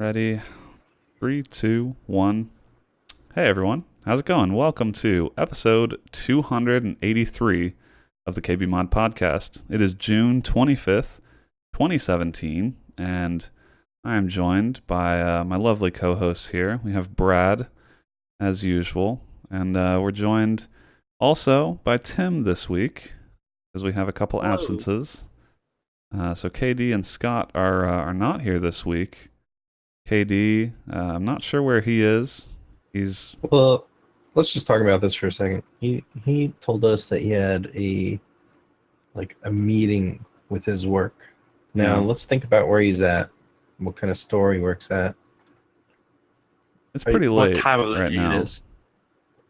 Ready? Three, two, one. Hey everyone, how's it going? Welcome to episode 283 of the KBMOD podcast. It is June 25th, 2017, and I am joined by my lovely co-hosts here. We have Brad, as usual, and we're joined also by Tim this week, because we have a couple Hello. absences. So KD and Scott are not here this week. KD, I'm not sure where he is. He's Well, let's just talk about this for a second. He told us that he had a meeting with his work. Now Yeah. let's think about where he's at, what kind of store he works at. It's Are you- pretty What late time of the right day now. it is?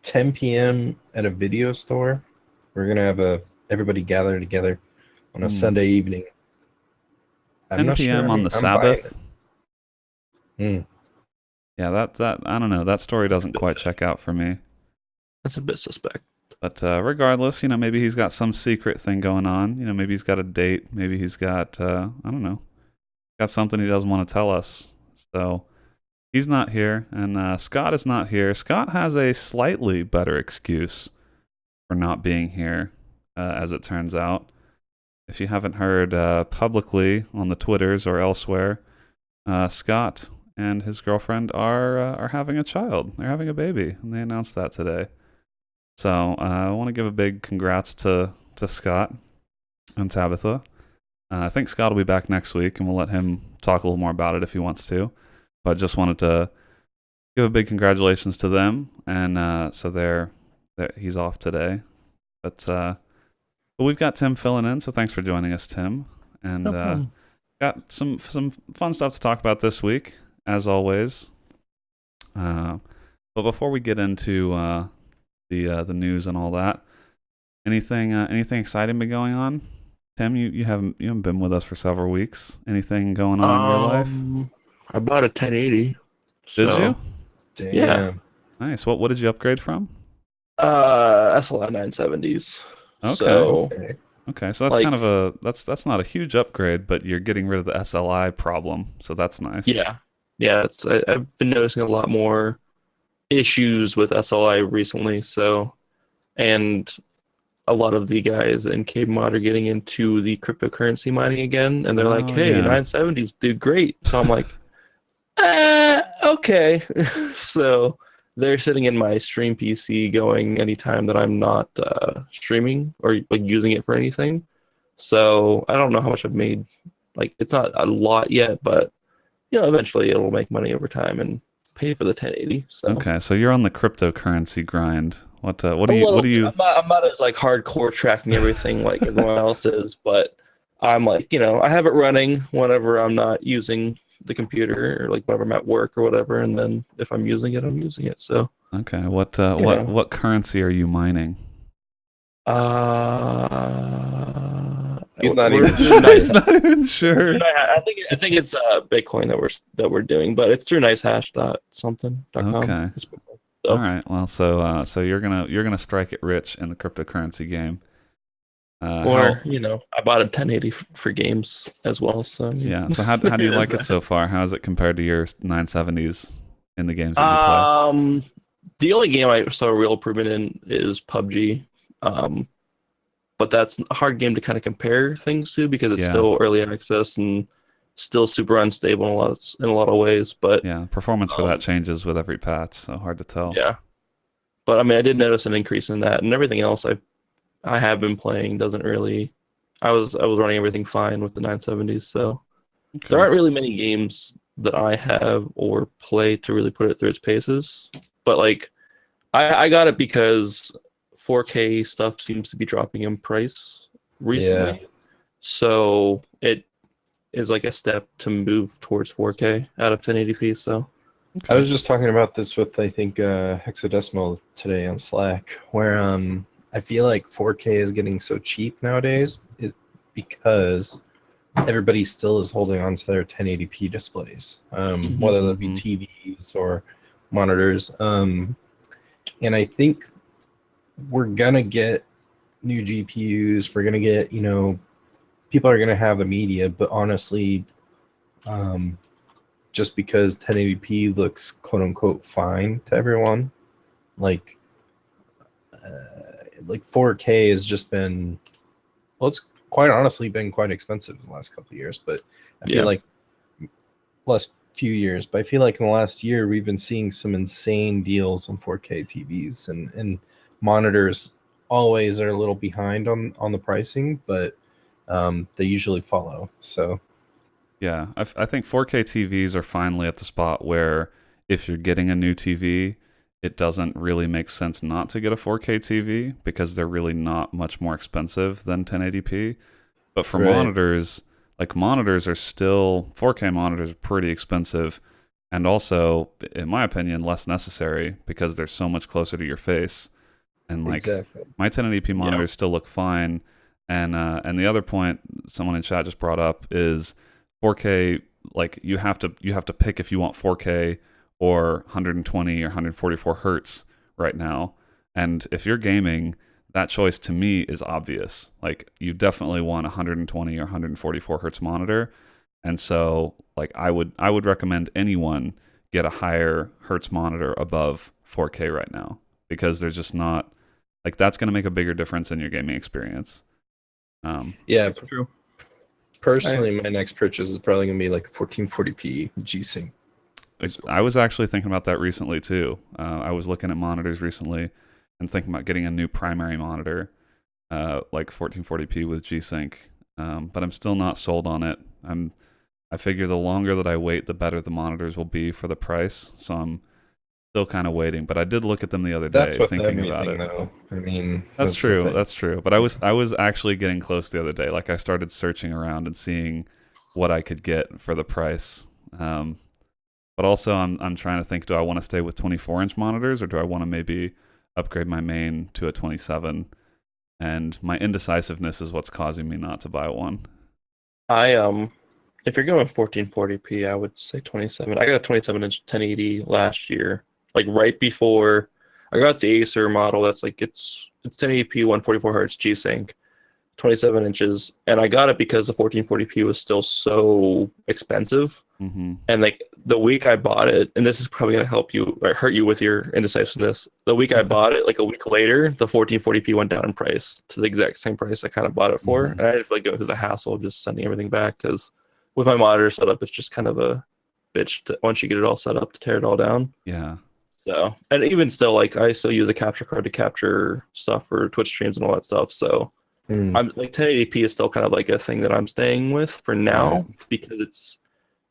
10 p.m. at a video store. We're gonna have everybody gather together on a Sunday evening. I'm 10 not p.m. sure on the I'm buying Sabbath. it. Yeah, that I don't know. That story doesn't quite check out for me. That's a bit suspect. But regardless, maybe he's got some secret thing going on. Maybe he's got a date. Maybe he's got I don't know, got something he doesn't want to tell us. So he's not here, and Scott is not here. Scott has a slightly better excuse for not being here, as it turns out. If you haven't heard publicly on the Twitters or elsewhere, Scott and his girlfriend are having a child. They're having a baby, and they announced that today. So I want to give a big congrats to Scott and Tabitha. I think Scott will be back next week, and we'll let him talk a little more about it if he wants to. But just wanted to give a big congratulations to them, and so he's off today. But we've got Tim filling in, so thanks for joining us, Tim. And No problem. got some fun stuff to talk about this week, as always. But before we get into the news and all that, anything exciting been going on? Tim, you haven't been with us for several weeks. Anything going on in your life? I bought a 1080. Did you? Damn. Yeah. Nice. What did you upgrade from? SLI 970s. Okay. So Okay. Okay, so that's Like- kind of that's not a huge upgrade, but you're getting rid of the SLI problem, so that's nice. yeah, I've been noticing a lot more issues with SLI recently. So, and a lot of the guys in KBMOD are getting into the cryptocurrency mining again, and they're like, Oh, "Hey, yeah. 970s do great." So I'm like, okay. So they're sitting in my stream PC going anytime that I'm not streaming or like using it for anything. So I don't know how much I've made. Like it's not a lot yet, but eventually it'll make money over time and pay for the 1080. So Okay, so you're on the cryptocurrency grind. What do a you little bit. I'm not as like hardcore tracking everything like everyone else is, but I'm like, I have it running whenever I'm not using the computer or like whenever I'm at work or whatever, and then if I'm using it, I'm using it. So Okay, what know. what currency are you mining? He's not we're even doing sure. nice. He's not even sure. I think it's Bitcoin that we're doing, but it's through nicehash.something.com. Okay. It's pretty cool. All right. Well, so you're gonna strike it rich in the cryptocurrency game. Or I bought a 1080 for games as well. So Yeah. So how do you like it so far? How is it compared to your 970s in the games that you play? The only game I saw a real improvement in is PUBG. But that's a hard game to kind of compare things to because it's Yeah. still early access and still super unstable in a lot of ways. But Yeah, performance for that changes with every patch, so hard to tell. yeah. But I mean, I did notice an increase in that, and everything else I have been playing doesn't really. I was running everything fine with the 970s, so Okay. there aren't really many games that I have or play to really put it through its paces. But like, I got it because 4K stuff seems to be dropping in price recently, so it is like a step to move towards 4K out of 1080p. So I was just talking about this with I think Hexadecimal today on Slack, where I feel like 4K is getting so cheap nowadays because everybody still is holding on to their 1080p displays, whether that be TVs or monitors. And I think we're gonna get new GPUs. We're gonna get, people are gonna have the media, but honestly, just because 1080p looks quote unquote fine to everyone. Like 4K has just been, well, it's quite honestly been quite expensive in the last couple of years, but I feel like last few years, but I feel like in the last year we've been seeing some insane deals on 4K TVs, and monitors always are a little behind on the pricing, but they usually follow. So Yeah, I think 4K TVs are finally at the spot where if you're getting a new TV, it doesn't really make sense not to get a 4K TV because they're really not much more expensive than 1080p. But for right, monitors, like monitors are still 4K monitors are pretty expensive and also, in my opinion, less necessary because they're so much closer to your face. And like exactly. my 1080p monitors still look fine. And the other point someone in chat just brought up is 4K. Like you have to pick if you want 4K or 120 or 144 hertz right now. And if you're gaming, that choice to me is obvious. Like you definitely want a 120 or 144 hertz monitor. And so like I would recommend anyone get a higher hertz monitor above 4K right now because there's just not like that's going to make a bigger difference in your gaming experience. Yeah, True. personally, my next purchase is probably gonna be like a 1440p G-Sync. I was actually thinking about that recently too. I was looking at monitors recently and thinking about getting a new primary monitor, like 1440p with G-Sync. But I'm still not sold on it. I figure the longer that I wait, the better the monitors will be for the price. So I'm still kind of waiting. But I did look at them the other day, That's with thinking about everything, it. though. I mean, That's the true. thing. That's true. But I was actually getting close the other day. Like I started searching around and seeing what I could get for the price. But also I'm trying to think, do I want to stay with 24-inch monitors or do I want to maybe upgrade my main to a 27? And my indecisiveness is what's causing me not to buy one. If you're going 1440p, I would say 27. I got a 27-inch 1080 last year, like right before I got the Acer model. That's like it's 1080p, 144 hertz G-Sync, 27 inches, and I got it because the 1440p was still so expensive. Mm-hmm. And like the week I bought it, and this is probably gonna help you or hurt you with your indecisiveness. The week I bought it, like a week later, the 1440p went down in price to the exact same price I kind of bought it for, Mhm. and I didn't feel like going through the hassle of just sending everything back because with my monitor set up, it's just kind of a bitch once you get it all set up to tear it all down. Yeah. So, and even still, like I still use a capture card to capture stuff for Twitch streams and all that stuff. So Mm. I'm like 1080p is still kind of like a thing that I'm staying with for now Right. because it's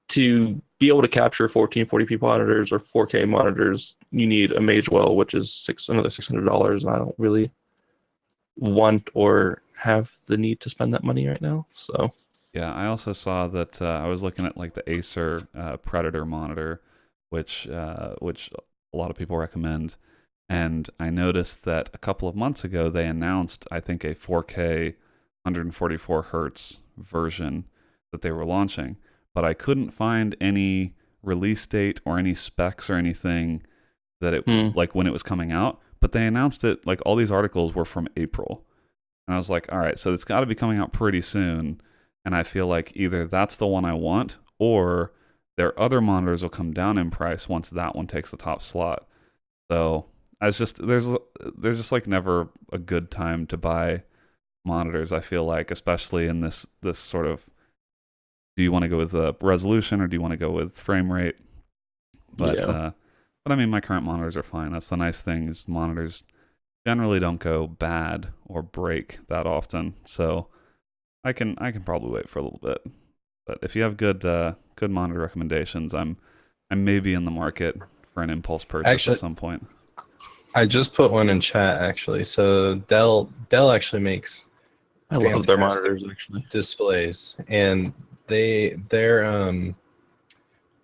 to be able to capture 1440p monitors or 4K monitors, you need a Magewell, which is another $600, and I don't really want or have the need to spend that money right now. So Yeah, I also saw that I was looking at like the Acer Predator monitor, which a lot of people recommend, and I noticed that a couple of months ago they announced I think a 4K 144 hertz version that they were launching, but I couldn't find any release date or any specs or anything that it like when it was coming out. But they announced it like all these articles were from April, and I was like, all right, so it's got to be coming out pretty soon. And I feel like either that's the one I want or their other monitors will come down in price once that one takes the top slot. So I just there's just like never a good time to buy monitors, I feel like, especially in this sort of, do you want to go with resolution or do you want to go with frame rate? But yeah, but I mean my current monitors are fine. That's the nice thing is monitors generally don't go bad or break that often. So I can probably wait for a little bit. But if you have good monitor recommendations, I'm maybe in the market for an impulse purchase Actually, at some point. I just put one in chat actually. So Dell actually makes I love their fantastic monitors actually. displays, and their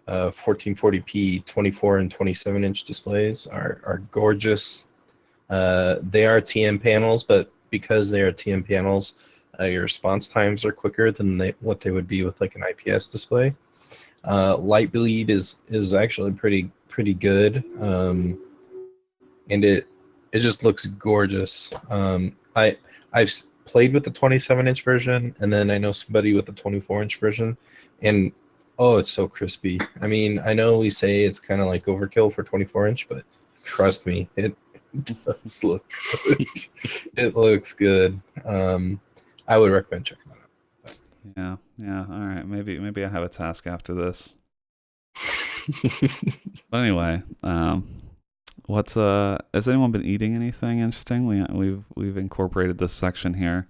1440p 24 and 27-inch displays are gorgeous. They are TN panels, but because they are TN panels, your response times are quicker than what they would be with like an IPS display. Light bleed is actually pretty good, and it just looks gorgeous. I've played with the 27-inch version, and then I know somebody with the 24-inch version, and Oh, it's so crispy. I mean, I know we say it's kind of like overkill for 24-inch, but trust me, it does look good. It looks good. I would recommend checking that out. Yeah, yeah. All right, maybe I have a task after this. But anyway, what's has anyone been eating anything interesting? We've incorporated this section here.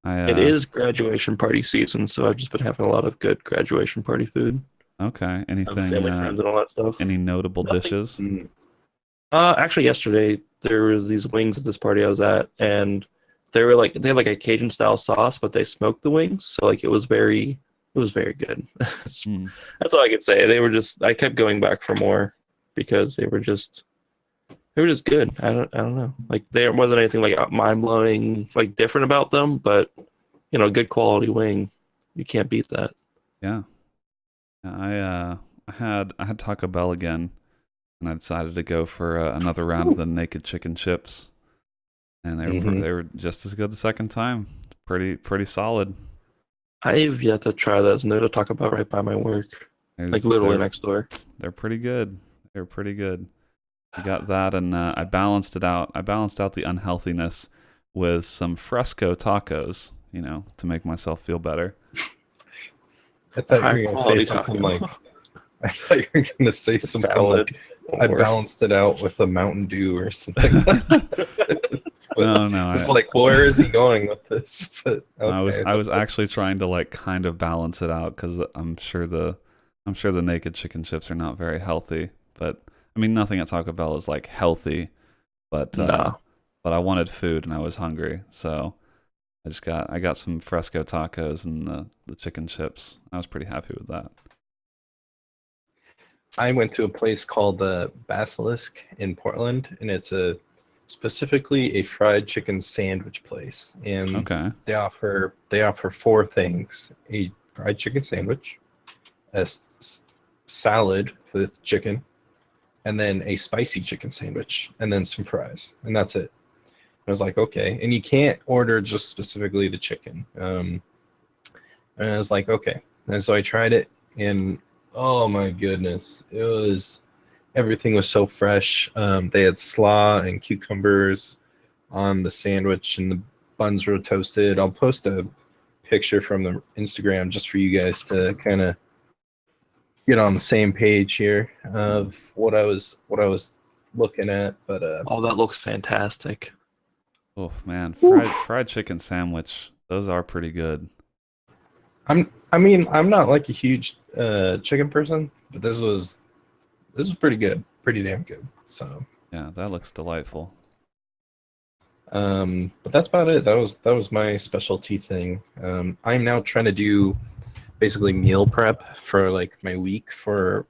It is graduation party season, so I've just been having a lot of good graduation party food. Okay. Of family, friends, and all that stuff. Any notable Nothing. dishes? Actually, yesterday there was these wings at this party I was at, and they had like a Cajun style sauce, but they smoked the wings, so like it was very good. Mm. That's all I could say. I kept going back for more because they were just good. I don't know. Like there wasn't anything like mind blowing, like different about them, but good quality wing, you can't beat that. Yeah. I had Taco Bell again, and I decided to go for another round of the naked chicken chips, and they were just as good the second time. Pretty solid. I've yet to try those, and they're to talk about right by my work, like literally next door. They're pretty good. They're pretty good. I got that, and I balanced it out. I balanced out the unhealthiness with some fresco tacos, to make myself feel better. I thought you were going to say something like, I thought you were going to say something like, I balanced it out with a Mountain Dew or something. No. It's like, where is he going with this? But okay, I was actually trying to like kind of balance it out because I'm sure the naked chicken chips are not very healthy. But I mean, nothing at Taco Bell is like healthy. But but I wanted food and I was hungry, so I got some fresco tacos and the chicken chips. I was pretty happy with that. I went to a place called Basilisk in Portland, and it's specifically a fried chicken sandwich place. And Okay. they offer 4 things: a fried chicken sandwich, a salad with chicken, and then a spicy chicken sandwich, and then some fries, and that's it. I was like, okay, and you can't order just specifically the chicken. And I was like, okay, and so I tried it, and oh my goodness, everything was so fresh. They had slaw and cucumbers on the sandwich, and the buns were toasted. I'll post a picture from the Instagram just for you guys to kind of get on the same page here of what I was looking at. But oh, that looks fantastic. Oh man, fried chicken sandwich. Those are pretty good. I'm not like a huge chicken person, but this was pretty good, pretty damn good. So yeah, that looks delightful. But that's about it. That was my specialty thing. I'm now trying to do basically meal prep for like my week for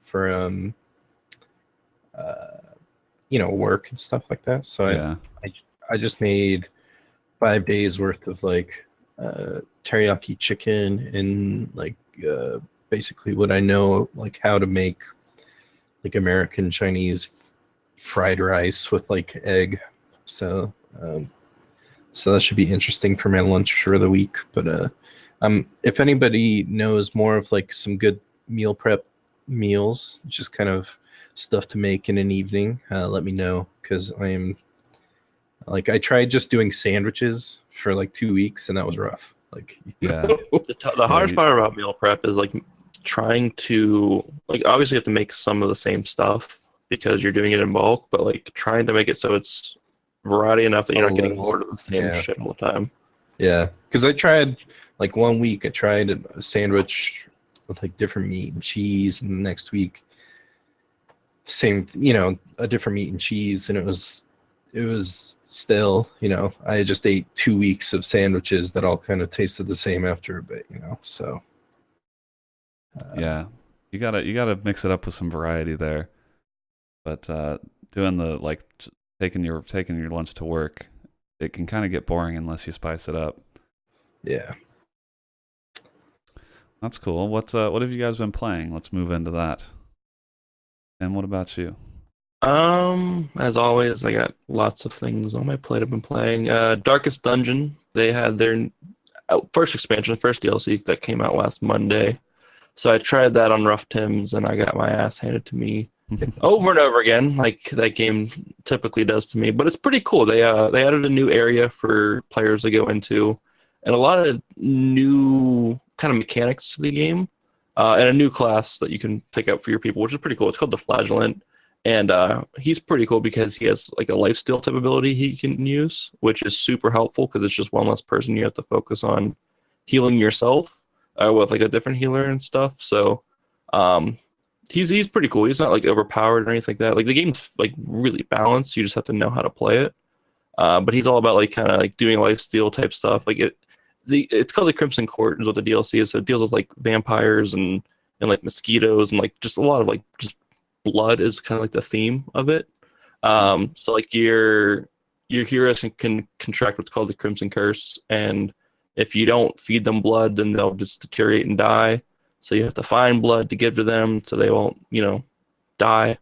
work and stuff like that. So Yeah. I just made 5 days worth of like teriyaki chicken and like basically what I know, like how to make like American Chinese fried rice with like egg. So that should be interesting for my lunch for the week. But if anybody knows more of like some good meal prep meals, just kind of stuff to make in an evening, let me know, because I tried just doing sandwiches for like 2 weeks, and that was rough. Like, Yeah. The hardest part about meal prep is like trying to, like, obviously you have to make some of the same stuff because you're doing it in bulk, but like trying to make it so it's variety enough that you're not getting bored of the same shit all the time. Yeah, because I tried like 1 week I tried a sandwich with like different meat and cheese, and the next week same, a different meat and cheese, and it was still, I just ate 2 weeks of sandwiches that all kind of tasted the same after a bit, so yeah, you gotta mix it up with some variety there. But doing the like taking your lunch to work, it can kind of get boring unless you spice it up. Yeah, that's cool. What have you guys been playing? Let's move into that. And what about you? As always, I got lots of things on my plate. I've been playing Darkest Dungeon. They had their first expansion, first DLC that came out last Monday. So I tried that on Rough Tims, and I got my ass handed to me over and over again, like that game typically does to me. But it's pretty cool. They added a new area for players to go into, and a lot of new kind of mechanics to the game, and a new class that you can pick up for your people, which is pretty cool. It's called the Flagellant, and he's pretty cool because he has like a lifesteal type ability he can use, which is super helpful because it's just one less person you have to focus on healing yourself with like a different healer and stuff. So he's pretty cool. He's not like overpowered or anything like that. Like the game's like really balanced. You just have to know how to play it. But he's all about like kind of like doing lifesteal type stuff. Like it's called the Crimson Court is what the DLC is. So it deals with like vampires and like mosquitoes and like just a lot of like just blood is kind of like the theme of it. So like your heroes can contract what's called the Crimson Curse, and if you don't feed them blood, then they'll just deteriorate and die. So you have to find blood to give to them so they won't, die.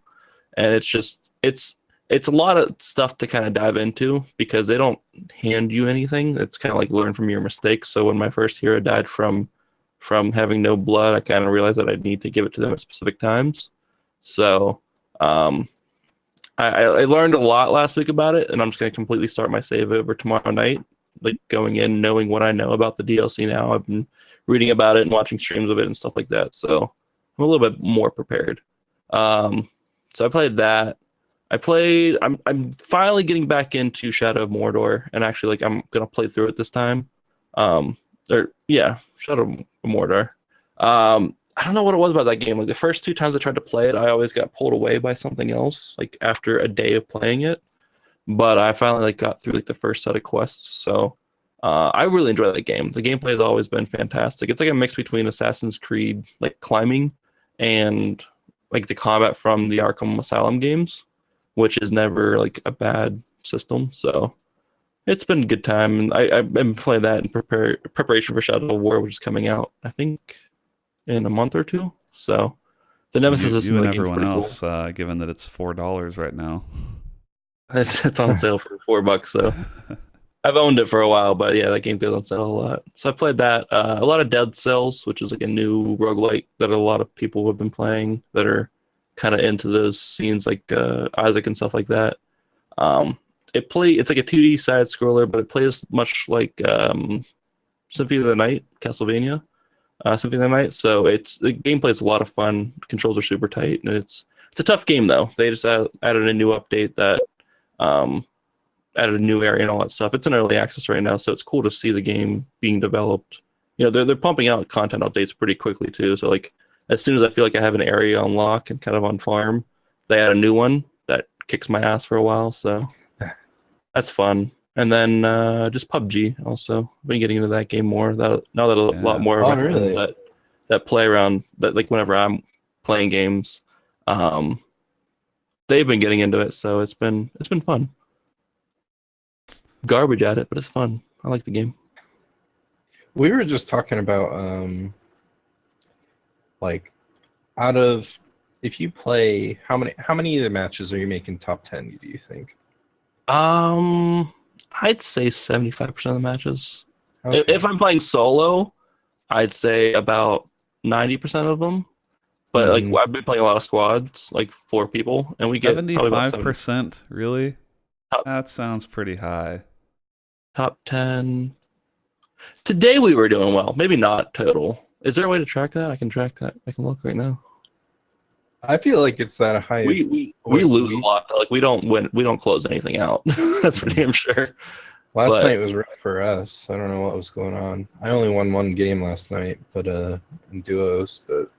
And it's a lot of stuff to kind of dive into because they don't hand you anything. It's kind of like learn from your mistakes. So when my first hero died from having no blood, I kind of realized that I'd need to give it to them at specific times. So I learned a lot last week about it, and I'm just going to completely start my save over tomorrow night, like going in knowing what I know about the DLC now. I've been reading about it and watching streams of it and stuff like that, so I'm a little bit more prepared. So I played that. I'm finally getting back into Shadow of Mordor, and actually like I'm gonna play through it this time. Shadow of Mordor. I don't know what it was about that game. Like the first 2 times I tried to play it, I always got pulled away by something else, like after a day of playing it. But I finally like got through like the first set of quests, so I really enjoy that game. The gameplay has always been fantastic. It's like a mix between Assassin's Creed, like climbing, and like the combat from the Arkham Asylum games, which is never like a bad system. So it's been a good time, and I've been playing that in preparation for Shadow of War, which is coming out, I think, in a month or 2. So the Nemesis system you of and the game's everyone pretty else, given that it's $4 right now. cool. It's on sale for $4, so I've owned it for a while, but yeah, that game goes on sale a lot. So I played that. A lot of Dead Cells, which is like a new roguelike that a lot of people have been playing that are kind of into those scenes, like Isaac and stuff like that. It's like a 2D side scroller, but it plays much like Symphony of the Night, Castlevania, Symphony of the Night. So the gameplay is a lot of fun. Controls are super tight, and it's a tough game though. They just added a new update that added a new area and all that stuff. It's in early access right now, so it's cool to see the game being developed. They're pumping out content updates pretty quickly too. So like as soon as I feel like I have an area on lock and kind of on farm, they add a new one that kicks my ass for a while. So that's fun. And then just PUBG also. I've been getting into that game more. Now that a lot more of my friends that play around, that like whenever I'm playing games, they've been getting into it. So it's been fun. Garbage at it, but it's fun. I like the game. We were just talking about like if you play, how many of the matches are you making top 10, do you think? I'd say 75% of the matches. Okay. If I'm playing solo, I'd say about 90% of them. But like I've been playing a lot of squads, like 4 people, and we get 75%. Really? That sounds pretty high. Top 10. Today we were doing well. Maybe not total. Is there a way to track that? I can track that. I can look right now. I feel like it's that high. We lose a lot. Like we don't win. We don't close anything out. That's for damn sure. Last night was rough for us. I don't know what was going on. I only won 1 game last night, but in duos. But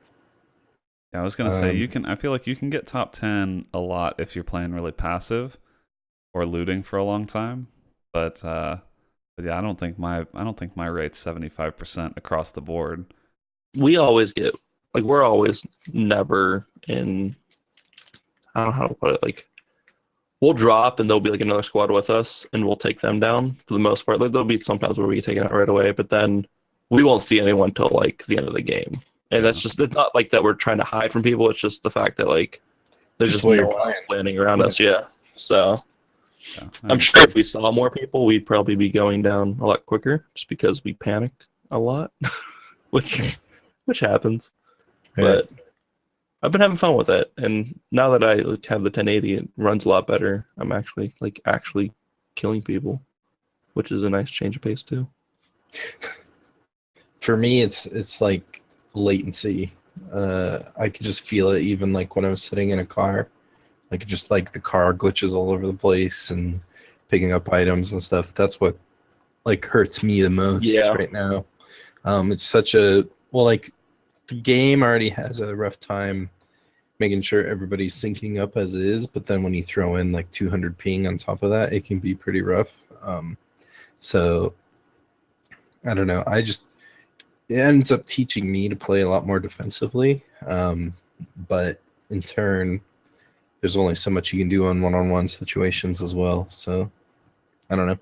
yeah, I was gonna say I feel like you can get top 10 a lot if you're playing really passive or looting for a long time. But yeah, I don't think my rate's 75% across the board. We always get we're always never in. I don't know how to put it. Like we'll drop and there'll be like another squad with us, and we'll take them down for the most part. Like there'll be sometimes where we get taken out right away, but then we won't see anyone till like the end of the game. And that's just, it's not like that we're trying to hide from people. It's just the fact that like there's just no one else landing around us. Yeah. So. Yeah, I'm sure if we saw more people, we'd probably be going down a lot quicker, just because we panic a lot, which happens. Right. but I've been having fun with it. And now that I have the 1080, it runs a lot better. I'm actually killing people, which is a nice change of pace too. For me, it's like latency. I could just feel it even like when I was sitting in a car. Like just like the car glitches all over the place and picking up items and stuff. That's what like hurts me the most Yeah. right now. It's such a like the game already has a rough time making sure everybody's syncing up as is, but then when you throw in like 200 ping on top of that, it can be pretty rough. So I don't know. It ends up teaching me to play a lot more defensively. But in turn, there's only so much you can do on one-on-one situations as well. So I don't know.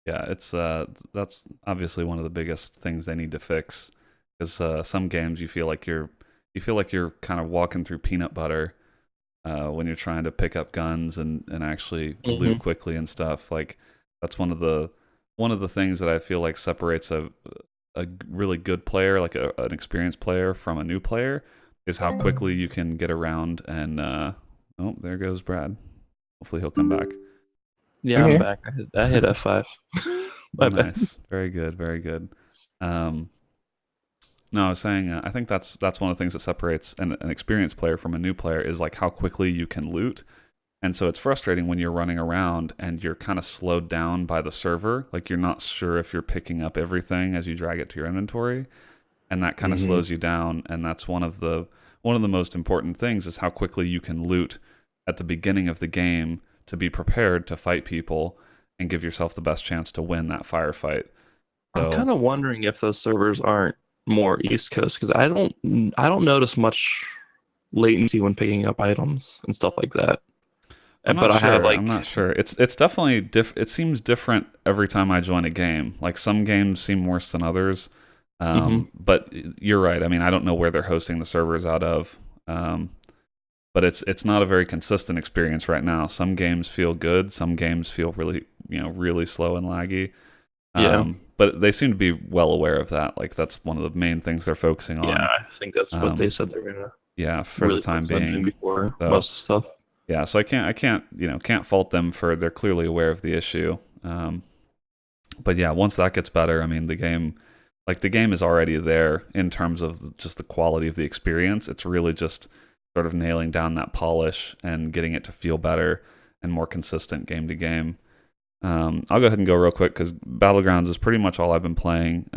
Yeah, it's that's obviously one of the biggest things they need to fix, because some games you feel like you're kind of walking through peanut butter when you're trying to pick up guns and actually loot quickly and stuff. Like that's one of the things that I feel like separates a really good player, like an experienced player, from a new player, is how quickly you can get around and oh, there goes Brad. Hopefully he'll come back. Yeah, I'm Okay. back. I hit F5. My bad. Nice, very good, very good. Um, no, I was saying I think that's one of the things that separates an experienced player from a new player is like how quickly you can loot. And so it's frustrating when you're running around and you're kind of slowed down by the server, like you're not sure if you're picking up everything as you drag it to your inventory, and that kind of slows you down. And that's one of the most important things is how quickly you can loot at the beginning of the game to be prepared to fight people and give yourself the best chance to win that firefight. I'm kind of wondering if those servers aren't more East Coast because I don't notice much latency when picking up items and stuff like that. I'm But not I sure. have I'm not sure. It's definitely it seems different every time I join a game. Like some games seem worse than others. But you're right. I mean, I don't know where they're hosting the servers out of. But it's not a very consistent experience right now. Some games feel good. Some games feel really slow and laggy. Yeah. But they seem to be well aware of that. Like that's one of the main things they're focusing on. Yeah, I think that's what they said they're gonna Yeah, for really the time focus on doing being. before So, most of the stuff. yeah, so I can't fault them for they're clearly aware of the issue. But yeah, once that gets better, I mean, the game is already there in terms of just the quality of the experience. It's really just sort of nailing down that polish and getting it to feel better and more consistent game to game. I'll go ahead and go real quick because Battlegrounds is pretty much all I've been playing.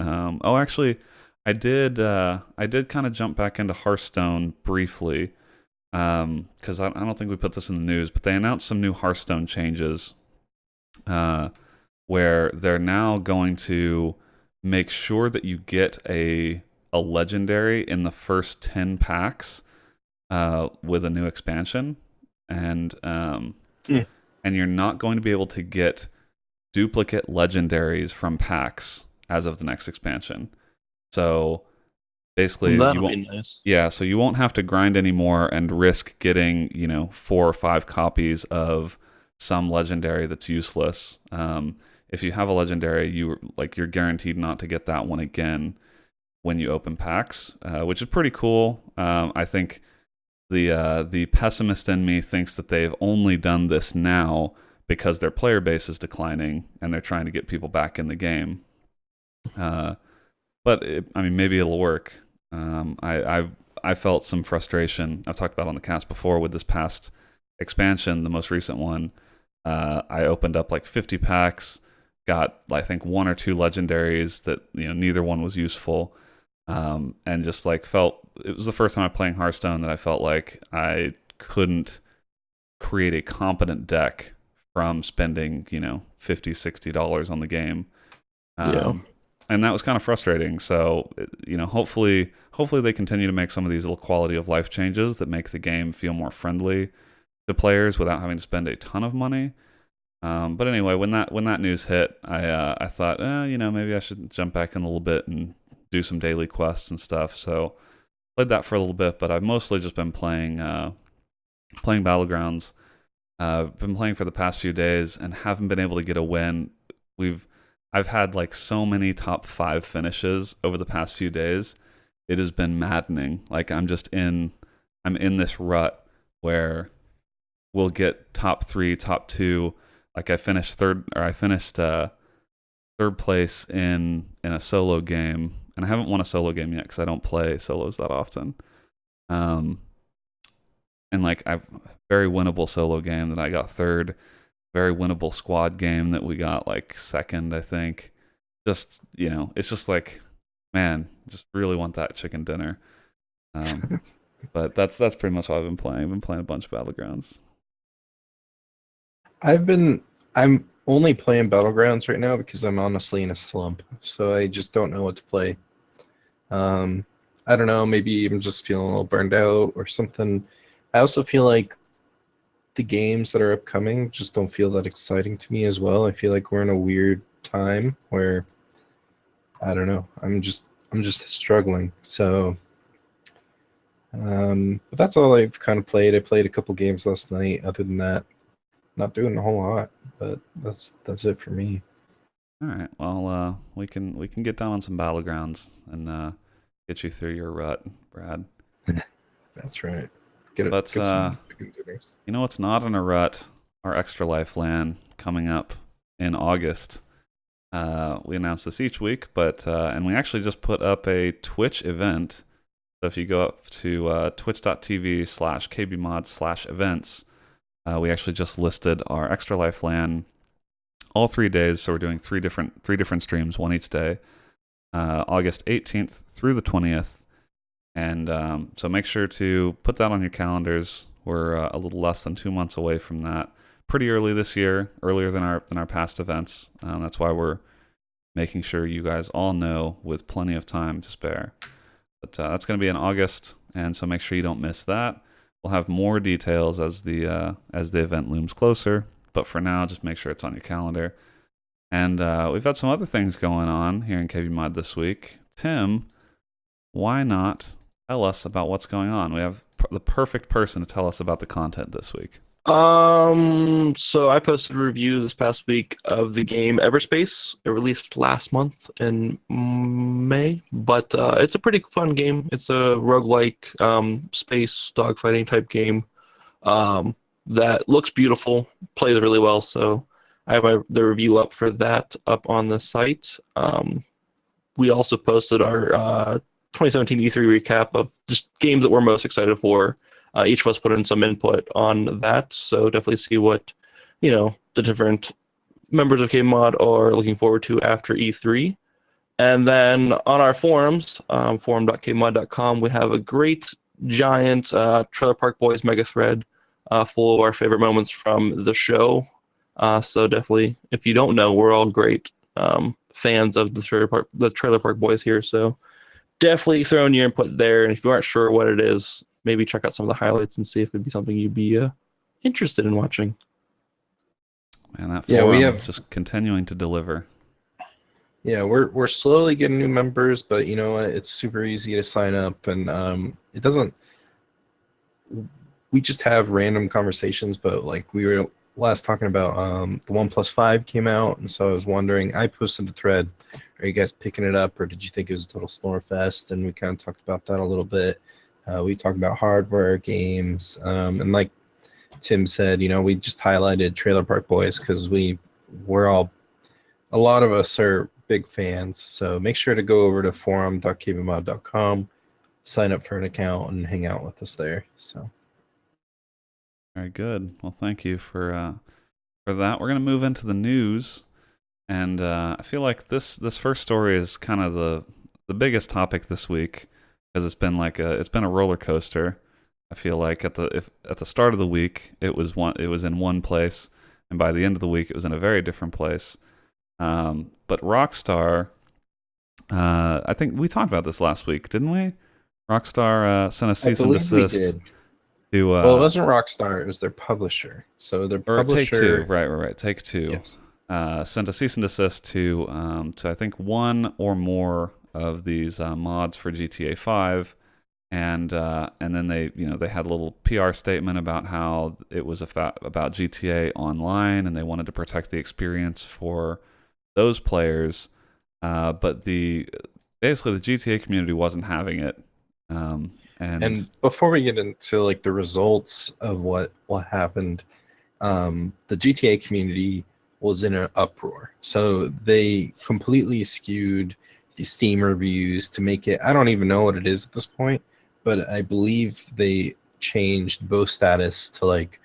Actually, I did kind of jump back into Hearthstone briefly because I don't think we put this in the news, but they announced some new Hearthstone changes where they're now going to make sure that you get a legendary in the first 10 packs with a new expansion, and you're not going to be able to get duplicate legendaries from packs as of the next expansion. So basically, you That'll won't. be nice. Yeah, so you won't have to grind anymore and risk getting 4 or 5 copies of some legendary that's useless. If you have a legendary, you're guaranteed not to get that one again when you open packs, which is pretty cool. I think the pessimist in me thinks that they've only done this now because their player base is declining and they're trying to get people back in the game. But maybe it'll work. I felt some frustration. I've talked about on the cast before with this past expansion, the most recent one. I opened up like 50 packs, got I think 1 or 2 legendaries that neither one was useful, and just like felt it was the first time I'm playing Hearthstone that I felt like I couldn't create a competent deck from spending $50-$60 on the game. And that was kind of frustrating. So, hopefully they continue to make some of these little quality of life changes that make the game feel more friendly to players without having to spend a ton of money. But anyway, when that news hit, I thought, maybe I should jump back in a little bit and do some daily quests and stuff. So played that for a little bit, but I've mostly just been playing Battlegrounds. Been playing for the past few days and haven't been able to get a win. I've had like so many top 5 finishes over the past few days, it has been maddening. Like I'm in this rut where we'll get top 3, top 2. Like I finished third place in a solo game, and I haven't won a solo game yet because I don't play solos that often. Um, and like I've very winnable solo game that I got third, very winnable squad game that we got like second, I think. Just it's just like, man, just really want that chicken dinner. But that's pretty much what I've been playing. I've been playing a bunch of Battlegrounds. I'm only playing Battlegrounds right now because I'm honestly in a slump. So I just don't know what to play. I don't know, maybe I'm just feeling a little burned out or something. I also feel like the games that are upcoming just don't feel that exciting to me as well. I feel like we're in a weird time where I don't know. I'm just struggling. So but that's all I've kind of played. I played a couple games last night. Other than that, not doing a whole lot. But that's it for me. All right. Well, we can get down on some Battlegrounds and get you through your rut, Brad. That's right. But get some chicken dinners. you know what's not in a rut? Our Extra Life LAN coming up in August. We announce this each week, but and we actually just put up a Twitch event. So if you go up to twitch.tv/KBMOD/events, we actually just listed our Extra Life LAN all 3 days. So we're doing three different streams, one each day, August 18th through the 20th. And so make sure to put that on your calendars. We're a little less than 2 months away from that. Pretty early this year, earlier than our past events. That's why we're making sure you guys all know with plenty of time to spare. But that's going to be in August, and so make sure you don't miss that. We'll have more details as the event looms closer. But for now, just make sure it's on your calendar. And we've had some other things going on here in KBMOD this week. Tim, why not tell us about what's going on? We have the perfect person to tell us about the content this week. So I posted a review this past week of the game Everspace. It released last month in May, but it's a pretty fun game. It's a roguelike space dogfighting type game that looks beautiful, plays really well. So I have the review up for that up on the site. We also posted our 2017 E3 recap of just games that we're most excited for. Each of us put in some input on that, so definitely see what the different members of KBMOD are looking forward to after E3. And then on our forums, forum.kbmod.com, we have a great giant Trailer Park Boys mega thread full of our favorite moments from the show. So definitely, if you don't know, we're all great fans of the Trailer Park Boys here. So definitely throw in your input there. And if you aren't sure what it is, maybe check out some of the highlights and see if it'd be something you'd be interested in watching. Man, that forum is just continuing to deliver. Yeah, we're slowly getting new members, but you know what? It's super easy to sign up, and it doesn't. We just have random conversations, but like we were last talking about, the 1+5 came out, and so I was wondering. I posted a thread. Are you guys picking it up, or did you think it was a total snore fest? And we kind of talked about that a little bit. We talked about hardware games, and like Tim said, we just highlighted Trailer Park Boys because a lot of us are big fans. So make sure to go over to forum.kbmod.com, sign up for an account, and hang out with us there. So very good. Well, thank you for that. We're gonna move into the news, and I feel like this first story is kind of the biggest topic this week. Because it's been a roller coaster. I feel like at the start of the week it was in one place, and by the end of the week it was in a very different place. But Rockstar, I think we talked about this last week, didn't we? Rockstar sent a cease and desist to. Well, it wasn't Rockstar; it was their publisher. So their publisher, Take-Two, right. Take-Two. Yes. Sent a cease and desist to I think one or more of these mods for GTA 5, and then they had a little PR statement about how it was about GTA Online, and they wanted to protect the experience for those players. But the basically the GTA community wasn't having it. And And before we get into like the results of what happened, the GTA community was in an uproar. So they completely skewed the Steam reviews to make it. I don't even know what it is at this point, but I believe they changed both status to like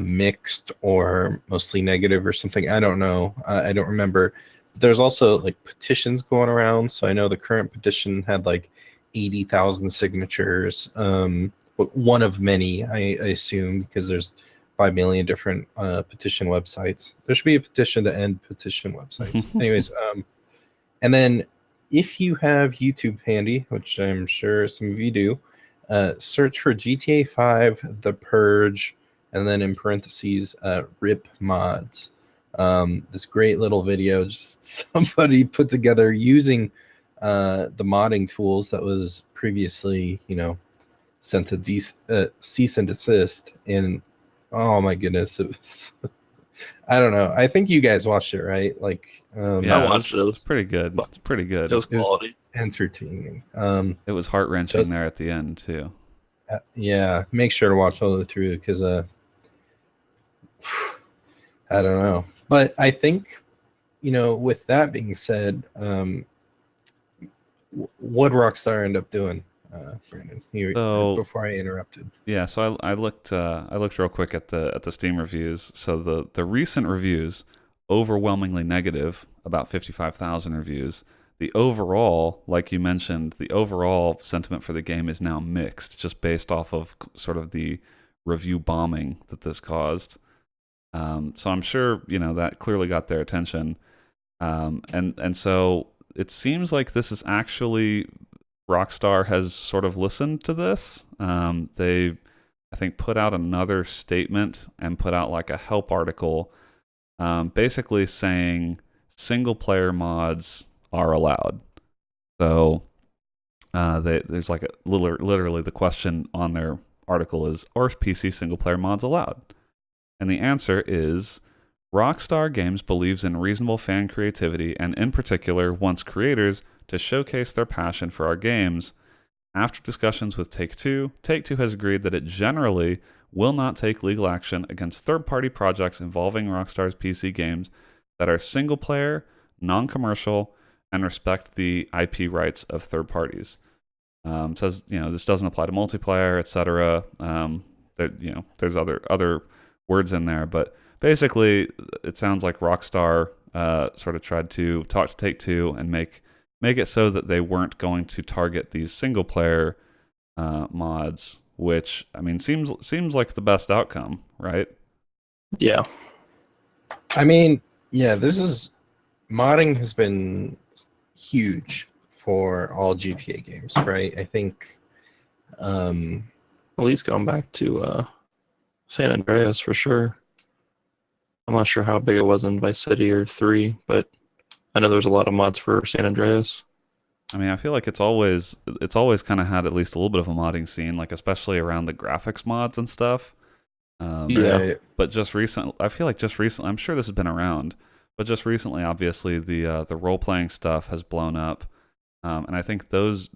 mixed or mostly negative or something. I don't know. I don't remember. There's also like petitions going around. So I know the current petition had like 80,000 signatures. But one of many, I assume, because there's 5 million different petition websites. There should be a petition to end petition websites. Anyways, and then if you have YouTube handy, which I'm sure some of you do, search for GTA 5, The Purge, and then in parentheses, RIP mods. This great little video, just somebody put together using the modding tools that was previously, sent to cease and desist. And oh my goodness, it was. I don't know. I think you guys watched it, right? Like, yeah, I watched it. it's pretty good. It's pretty good. It was it was quality. entertaining. It was heart wrenching Just- there at the end too. Yeah, make sure to watch all the way through because I don't know. But I think, with that being said, what Rockstar end up doing, Brandon? So- Before I interrupted. Yeah, so I looked real quick at the Steam reviews. So the recent reviews overwhelmingly negative, about 55,000 reviews. The overall, like you mentioned, the overall sentiment for the game is now mixed, just based off of sort of the review bombing that this caused. So I'm sure that clearly got their attention, and so it seems like this is actually Rockstar has sort of listened to this. They, I think, put out another statement and put out like a help article, basically saying single player mods are allowed. So there's like literally the question on their article is, are PC single player mods allowed? And the answer is, Rockstar Games believes in reasonable fan creativity and in particular wants creators to showcase their passion for our games. After discussions with Take-Two, Take-Two has agreed that it generally will not take legal action against third-party projects involving Rockstar's PC games that are single-player, non-commercial, and respect the IP rights of third parties. Says this doesn't apply to multiplayer, etc. There's other words in there, but basically it sounds like Rockstar sort of tried to talk to Take-Two and make it so that they weren't going to target these single player mods, which I mean seems like the best outcome, right? Yeah. I mean, yeah, modding has been huge for all GTA games, right? I think At least going back to San Andreas for sure. I'm not sure how big it was in Vice City or 3, but I know there's a lot of mods for San Andreas. I mean, I feel like it's always kind of had at least a little bit of a modding scene, like especially around the graphics mods and stuff. Yeah. right. But just recently, I'm sure this has been around, but just recently, obviously, the role playing stuff has blown up, and I think the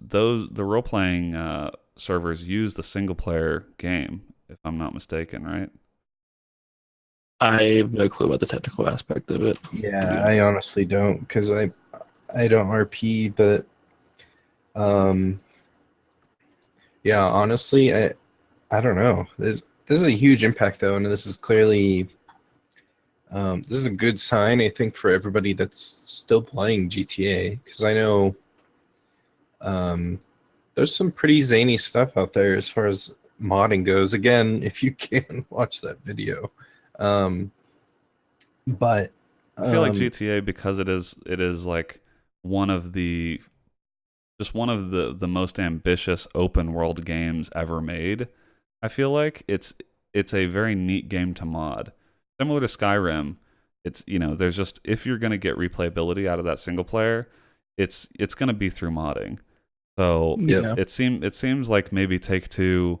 role playing servers use the single player game, if I'm not mistaken, right? I have no clue about the technical aspect of it. Yeah, I honestly don't because I don't RP, but yeah, honestly, I don't know. This is a huge impact though, and this is clearly this is a good sign, I think, for everybody that's still playing GTA because I know there's some pretty zany stuff out there as far as modding goes. Again, if you can watch that video. But I feel like GTA, because it is like one of the most ambitious open world games ever made. I feel like it's a very neat game to mod. Similar to Skyrim, it's there's just, if you're going to get replayability out of that single player, it's going to be through modding. So Yeah. it seems like maybe Take-Two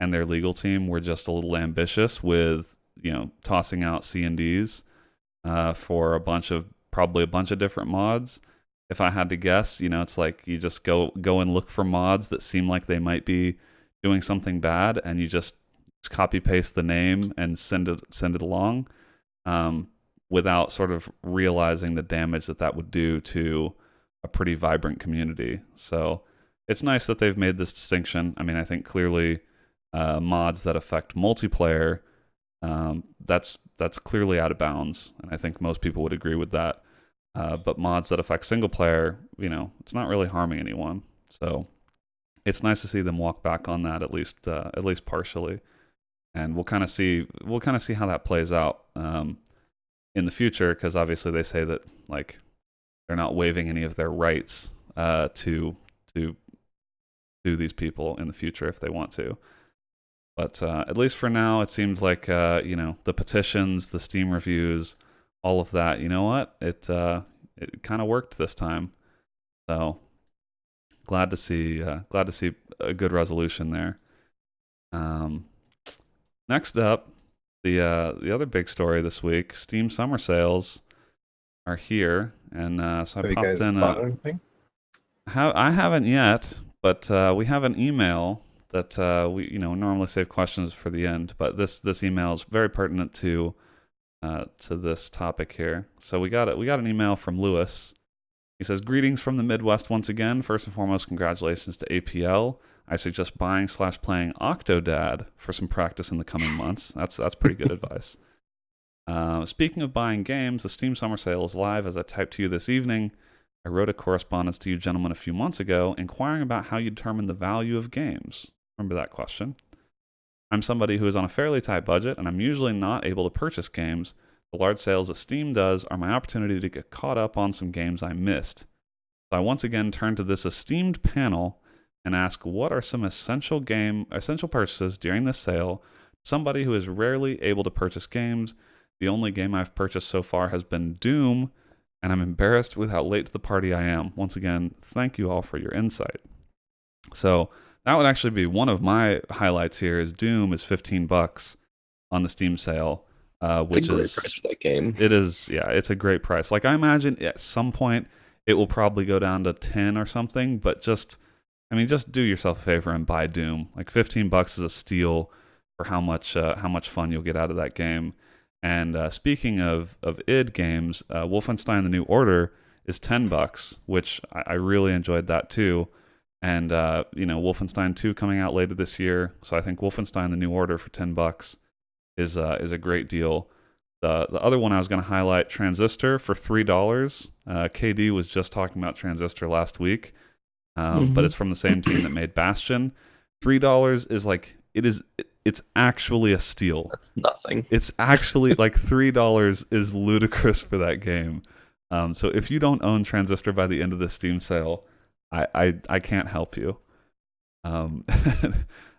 and their legal team were just a little ambitious with tossing out C&Ds for probably a bunch of different mods, if I had to guess, it's like you just go and look for mods that seem like they might be doing something bad, and you just copy paste the name and send it along, without sort of realizing the damage that would do to a pretty vibrant community. So it's nice that they've made this distinction. I mean, I think clearly mods that affect multiplayer, that's clearly out of bounds, and I think most people would agree with that. But mods that affect single player, it's not really harming anyone. So it's nice to see them walk back on that, at least partially. And we'll kind of see how that plays out in the future, because obviously they say that like they're not waiving any of their rights to these people in the future if they want to. But at least for now, it seems like the petitions, the Steam reviews, all of that. You know what? It kind of worked this time. So glad to see a good resolution there. Next up, the other big story this week: Steam summer sales are here, and so I popped in. I haven't yet, but we have an email that we normally save questions for the end, but this email is very pertinent to this topic here. So we got an email from Lewis. He says, "Greetings from the Midwest once again. First and foremost, congratulations to APL. I suggest buying/playing Octodad for some practice in the coming months." That's pretty good advice. Speaking of buying games, the Steam Summer Sale is live as I typed to you this evening. I wrote a correspondence to you gentlemen a few months ago inquiring about how you determine the value of games. Remember that question? I'm somebody who is on a fairly tight budget, and I'm usually not able to purchase games. The large sales that Steam does are my opportunity to get caught up on some games I missed. So I once again turn to this esteemed panel and ask, what are some essential purchases during this sale? Somebody who is rarely able to purchase games. The only game I've purchased so far has been Doom, and I'm embarrassed with how late to the party I am. Once again, thank you all for your insight. So that would actually be one of my highlights here. Is Doom is $15 on the Steam sale, which is a great price for that game. It is, yeah, it's a great price. Like I imagine at some point it will probably go down to 10 or something, but just do yourself a favor and buy Doom. Like $15 is a steal for how much fun you'll get out of that game. And speaking of id games, Wolfenstein: The New Order is $10, which I really enjoyed that too. And Wolfenstein 2 coming out later this year, so I think Wolfenstein: The New Order for $10 is a great deal. The other one I was going to highlight, Transistor for $3. KD was just talking about Transistor last week, but it's from the same team that made Bastion. $3 is like it's actually a steal. That's nothing. It's actually like $3 is ludicrous for that game. So if you don't own Transistor by the end of the Steam sale, I can't help you. And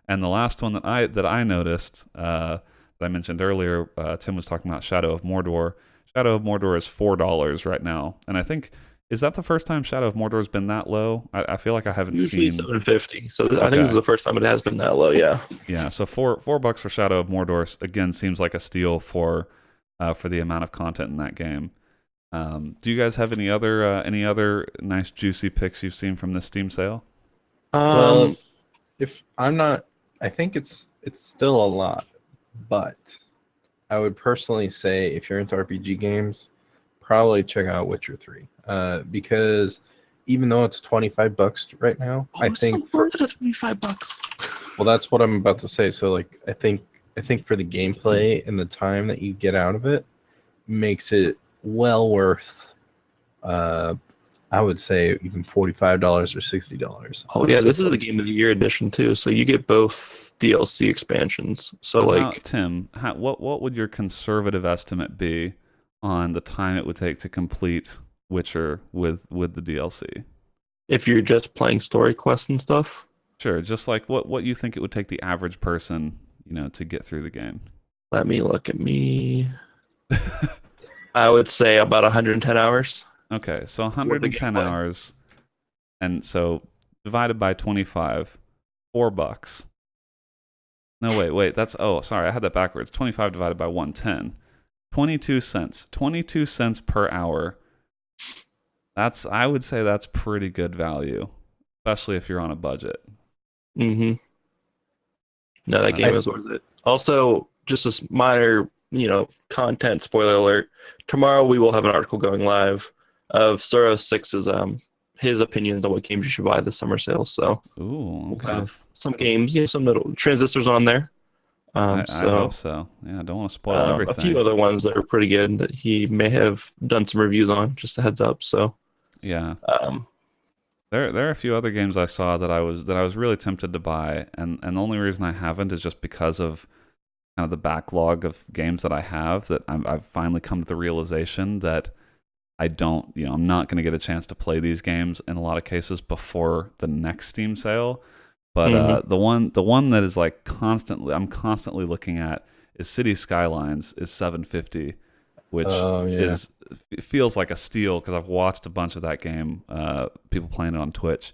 the last one that I noticed that I mentioned earlier, Tim was talking about Shadow of Mordor. Shadow of Mordor is $4 right now, and I think, is that the first time Shadow of Mordor has been that low? I feel like I haven't Usually seen. $7.50. So I think this is the first time it has been that low. Yeah. Yeah. So $4 for Shadow of Mordor again seems like a steal for the amount of content in that game. Do you guys have any other nice juicy picks you've seen from this Steam sale? Well, if I'm not, I think it's still a lot, but I would personally say if you're into RPG games, probably check out Witcher 3. Because even though it's $25 right now, I think so worth it at $25. Well, that's what I'm about to say. So like I think for the gameplay and the time that you get out of it makes it well worth I would say even $45 or $60. Oh yeah, this is the Game of the Year edition too, so you get both DLC expansions. So like Tim, what would your conservative estimate be on the time it would take to complete Witcher with the DLC? If you're just playing story quests and stuff? Sure, just like what you think it would take the average person, to get through the game. Let me look at me. I would say about 110 hours. Okay, so 110 hours, and so divided by 25, $4. No, wait, sorry, I had that backwards. 25 divided by 110, 22 cents. 22 cents per hour I would say that's pretty good value, especially if you're on a budget. Mm-hmm. No, that game That's is worth it. Also, just a minor, content spoiler alert. Tomorrow we will have an article going live of Soros Six's his opinions on what games you should buy this summer sale. So ooh, we'll okay. have some games, some little transistors on there. I hope So so. Yeah, I don't want to spoil a few everything. other ones that are pretty good that he may have done some reviews on. Just a heads up. So Yeah. um, There are a few other games I saw that I was really tempted to buy, and the only reason I haven't is just because of kind of the backlog of games that I have that I've finally come to the realization that I don't, I'm not going to get a chance to play these games in a lot of cases before the next Steam sale. But mhm. the one that is like I'm constantly looking at is City Skylines is 750, which Oh yeah. is it feels like a steal because I've watched a bunch of that game, people playing it on Twitch,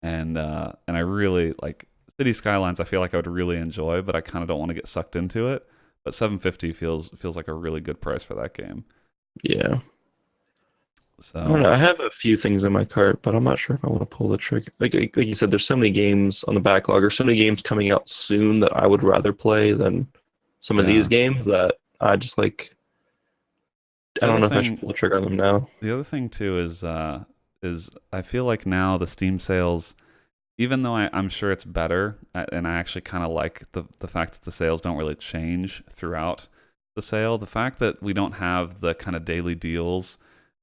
and I really like City Skylines. I feel like I would really enjoy, but I kind of don't want to get sucked into it. But 750 feels like a really good price for that game. Yeah. I don't So know. I have a few things in my cart, but I'm not sure if I want to pull the trigger. Like you said, there's so many games on the backlog, or so many games coming out soon that I would rather play than some of these yeah, games that I just like. I the don't other know if I should thing pull the trigger on them now. the other thing too is I feel like now the Steam sales, even though I'm sure it's better, and I actually kind of like the fact that the sales don't really change throughout the sale. The fact that we don't have the kind of daily deals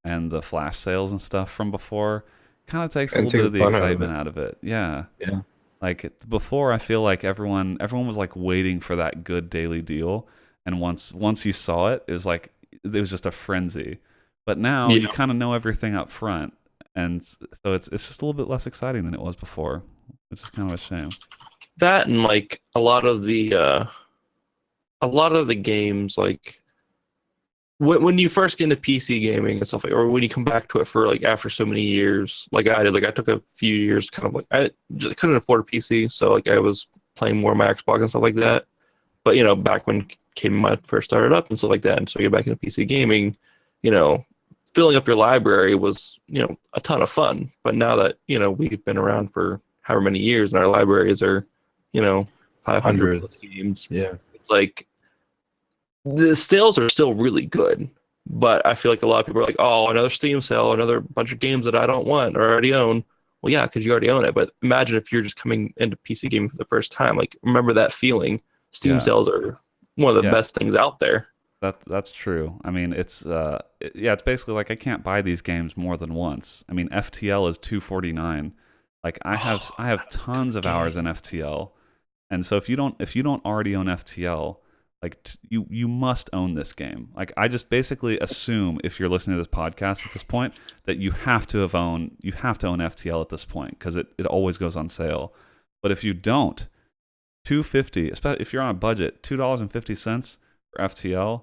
and the flash sales and stuff from before kind of takes a And it little bit takes of the the fun out of excitement it. out of it. Yeah. Yeah. Like before, I feel like everyone was like waiting for that good daily deal, and once you saw it, it was like it was just a frenzy. But now you Yeah, kind of know everything up front, and so it's just a little bit less exciting than it was before, which is kind of a shame. that and like a lot of the games like when you first get into PC gaming and stuff like, or when you come back to it for like after so many years, like I did, like I took a few years, kind of like I just couldn't afford a PC, so like I was playing more on my Xbox and stuff like that. But back when KBMOD first started up and stuff like that, and so you get back into PC gaming, you know, filling up your library was a ton of fun. But now that we've been around for however many years, and our libraries are, you know, 500 plus Hundreds. games, Yeah. it's like the sales are still really good, but I feel like a lot of people are like, oh, another Steam sale, another bunch of games that I don't want or already own. Well, yeah, because you already own it. But imagine if you're just coming into PC gaming for the first time. Like, remember that feeling. Steam Yeah, sales are one of the yeah, best things out there. that's true. I mean, yeah, it's basically like I can't buy these games more than once. I mean, FTL is 249. Like Oh, I have that's a good tons of hours in game. FTL. And so if you don't already own FTL, like you must own this game. Like I just basically assume if you're listening to this podcast at this point that you have to own FTL at this point because it always goes on sale. But if you don't, 250, especially if you're on a budget, $2.50 for FTL,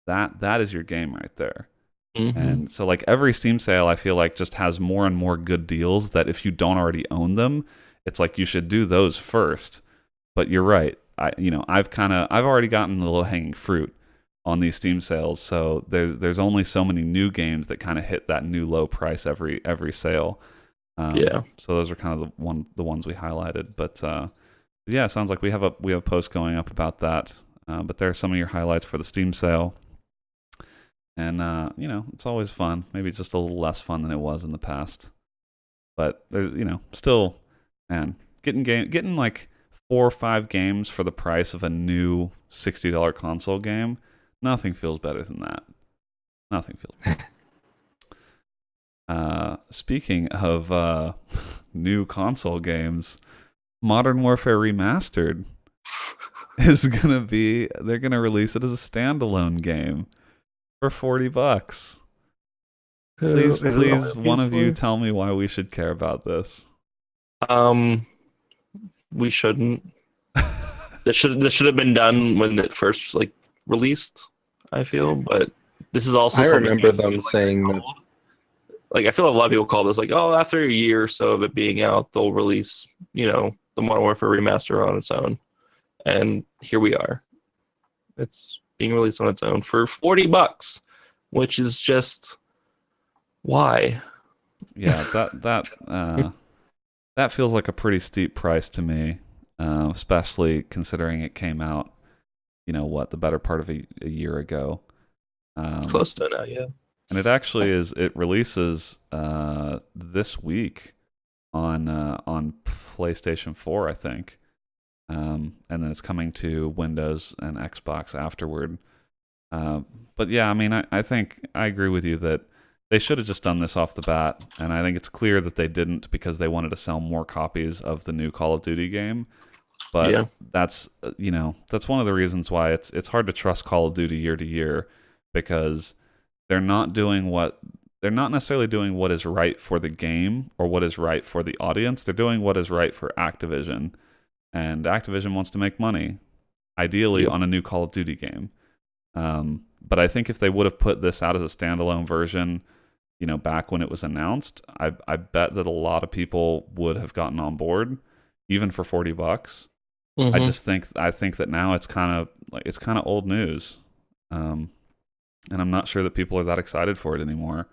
that is your game right there. Hmm. And so like every Steam sale I feel like just has more and more good deals that if you don't already own them, it's like you should do those first. But you're right. I've already gotten the low hanging fruit on these Steam sales, so there's only so many new games that kind of hit that new low price every sale. Yeah. So those are kind of the ones we highlighted. But yeah, it sounds like we have a post going up about that. But there are some of your highlights for the Steam sale, and it's always fun. Maybe just a little less fun than it was in the past, but there's still, man, getting like 4 or 5 games for the price of a new $60 console game. Nothing feels better than that. Nothing feels better. Speaking of new console games, Modern Warfare Remastered is gonna be. They're gonna release it as a standalone game for $40. Is this only Please, on one of you PS4? tell me why we should care about this. Um, we shouldn't. This should have been done when it first like released. I feel, but this is also I something I remember them feel like they saying that. called. Like I feel like a lot of people call this like, oh, after a year or so of it being out, they'll release, the Modern Warfare remaster on its own. And here we are. It's being released on its own for $40, which is just why? Yeah, that feels like a pretty steep price to me, especially considering it came out, what, the better part of a year ago. Um, Close to it now, yeah. and it actually is. It releases this week on PlayStation 4, I think, and then it's coming to Windows and Xbox afterward. But yeah, I mean, I think I agree with you that they should have just done this off the bat, and I think it's clear that they didn't because they wanted to sell more copies of the new Call of Duty game. Yeah. But that's one of the reasons why it's hard to trust Call of Duty year to year because they're not doing what they're not necessarily doing what is right for the game or what is right for the audience. They're doing what is right for Activision, and Activision wants to make money, ideally Yep. on a new Call of Duty game. But I think if they would have put this out as a standalone version, back when it was announced, I bet that a lot of people would have gotten on board, even for $40. Hmm. I think that now it's kind of old news, and I'm not sure that people are that excited for it anymore.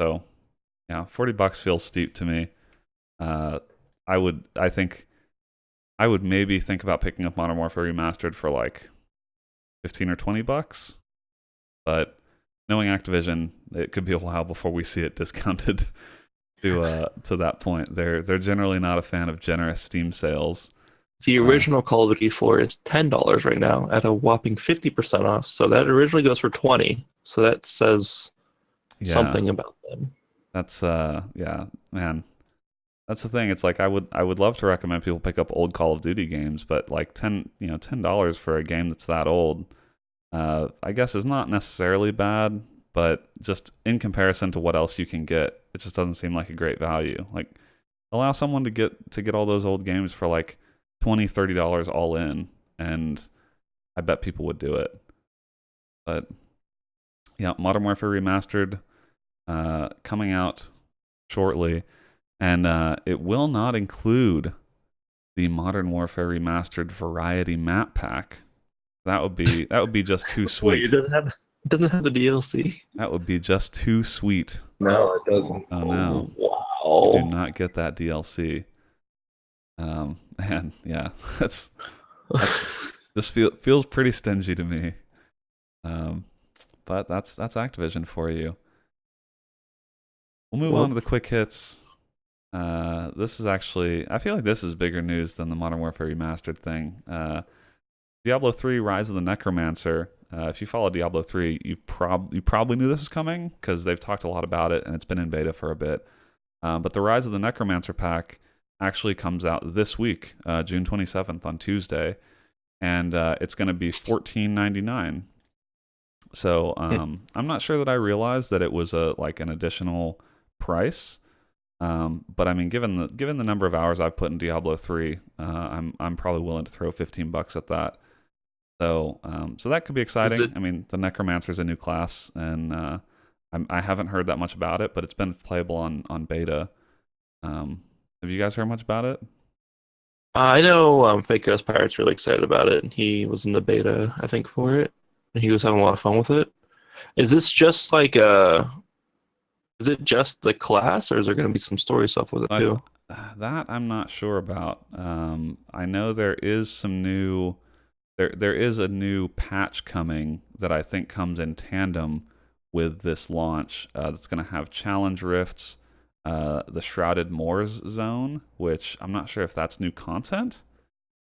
So yeah, $40 feels steep to me. Uh, I think I would maybe think about picking up Modern Warfare Remastered for like 15 or $20, but knowing Activision, it could be a while before we see it discounted to that point. They're generally not a fan of generous Steam sales. The Uh, original Call of Duty 4 is $10 right now at a whopping 50% off. So that originally goes for 20. So that says yeah, something about them. that's yeah, man. That's the thing. It's like I would love to recommend people pick up old Call of Duty games, but like $10 for a game that's that old, I guess is not necessarily bad, but just in comparison to what else you can get, it just doesn't seem like a great value. Like allow someone to get all those old games for like $20-$30 all in, and I bet people would do it. But yeah, Modern Warfare Remastered coming out shortly, and it will not include the Modern Warfare Remastered Variety Map Pack. That would be just too Wait, it sweet. doesn't have the DLC. That would be just too sweet. No, it doesn't. Oh no, you do Wow. not get that DLC. And yeah, that's just feels pretty stingy to me. Um, but that's Activision for you. We'll move on Well, to the quick hits. This is actually, I feel like this is bigger news than the Modern Warfare Remastered thing. Diablo 3 Rise of the Necromancer. If you follow Diablo 3, you probably knew this was coming because they've talked a lot about it and it's been in beta for a bit. But the Rise of the Necromancer pack actually comes out this week, June 27th on Tuesday, and it's going to be $14.99. So I'm not sure that I realized that it was an additional price. But I mean, given the number of hours I've put in Diablo 3, I'm probably willing to throw $15 at that. So that could be is exciting. it I mean, the Necromancer is a new class, and I haven't heard that much about it, but it's been playable on beta. Have you guys heard much about it? I know Fake Ghost Pirate's really excited about it. And he was in the beta, I think, for it. And he was having a lot of fun with it. Is this just like is it just the class or is there gonna be some story stuff with it I th- too? that I'm not sure about. I know there is a new patch coming that I think comes in tandem with this launch. That's going to have challenge rifts, the Shrouded Moors zone, which I'm not sure if that's new content.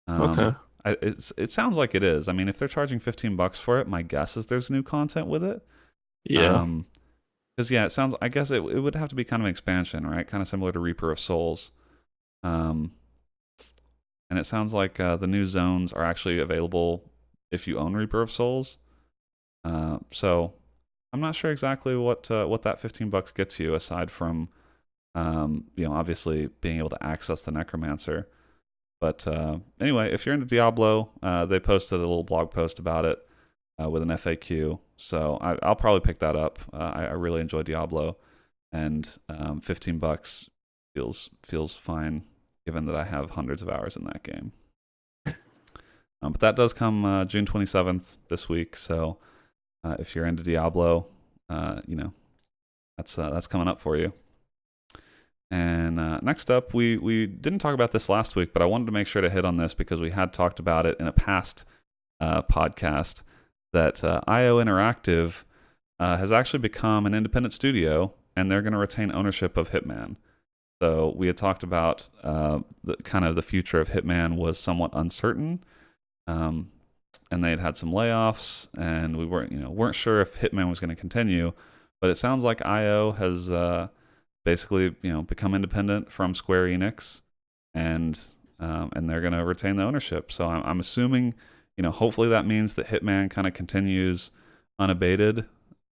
Okay. It sounds like it is. I mean, if they're charging $15 for it, my guess is there's new content with it. Yeah. Um, because yeah, it sounds. I guess it would have to be kind of an expansion, right? Kind of similar to Reaper of Souls. Um, and it sounds like the new zones are actually available if you own Reaper of Souls. So I'm not sure exactly what that $15 gets you aside from obviously being able to access the Necromancer. But anyway, if you're into Diablo, they posted a little blog post about it with an FAQ. So I'll probably pick that up. I really enjoy Diablo, and $15 feels fine, given that I have hundreds of hours in that game. But that does come June 27th this week. So if you're into Diablo, that's coming up for you. And next up, we didn't talk about this last week, but I wanted to make sure to hit on this because we had talked about it in a past podcast that IO Interactive has actually become an independent studio, and they're going to retain ownership of Hitman. So we had talked about the kind of the future of Hitman was somewhat uncertain, and they had some layoffs, and we weren't sure if Hitman was going to continue. But it sounds like IO has basically become independent from Square Enix, and they're going to retain the ownership. So I'm assuming, hopefully that means that Hitman kind of continues unabated.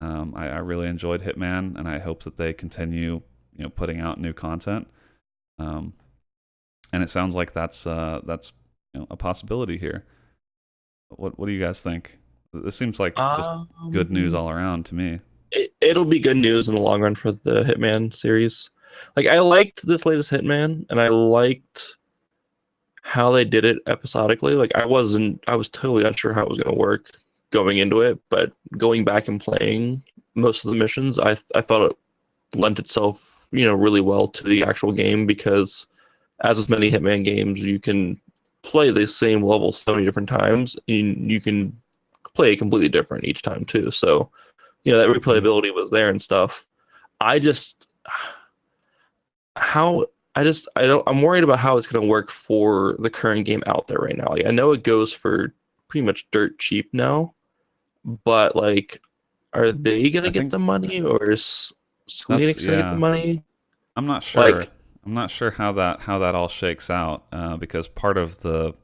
I really enjoyed Hitman, and I hope that they continue putting out new content. And it sounds like that's a possibility here. What do you guys think? This seems like just good news all around to me. It'll be good news in the long run for the Hitman series. Like, I liked this latest Hitman, and I liked how they did it episodically. Like, I was totally unsure how it was going to work going into it, but going back and playing most of the missions, I thought it lent itself, really well to the actual game, because as with many Hitman games, you can play the same level so many different times, and you can play completely different each time too. So, that replayability was there and stuff. I'm worried about how it's going to work for the current game out there right now. Like, I know it goes for pretty much dirt cheap now, but like, are they going to get the money, or is Square Enix going to get the money? I'm not sure. I'm not sure how that all shakes out, because part of the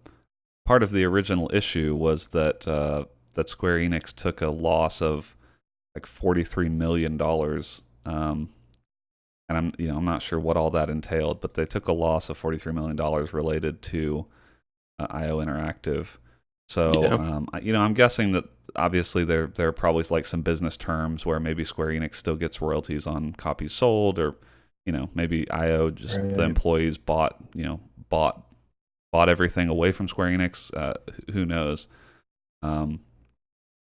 original issue was that that Square Enix took a loss of like $43 million, and I'm not sure what all that entailed, but they took a loss of $43 million related to IO Interactive. So I'm guessing that obviously there are probably like some business terms where maybe Square Enix still gets royalties on copies sold, or maybe IO just the employees bought everything away from Square Enix. Who knows? But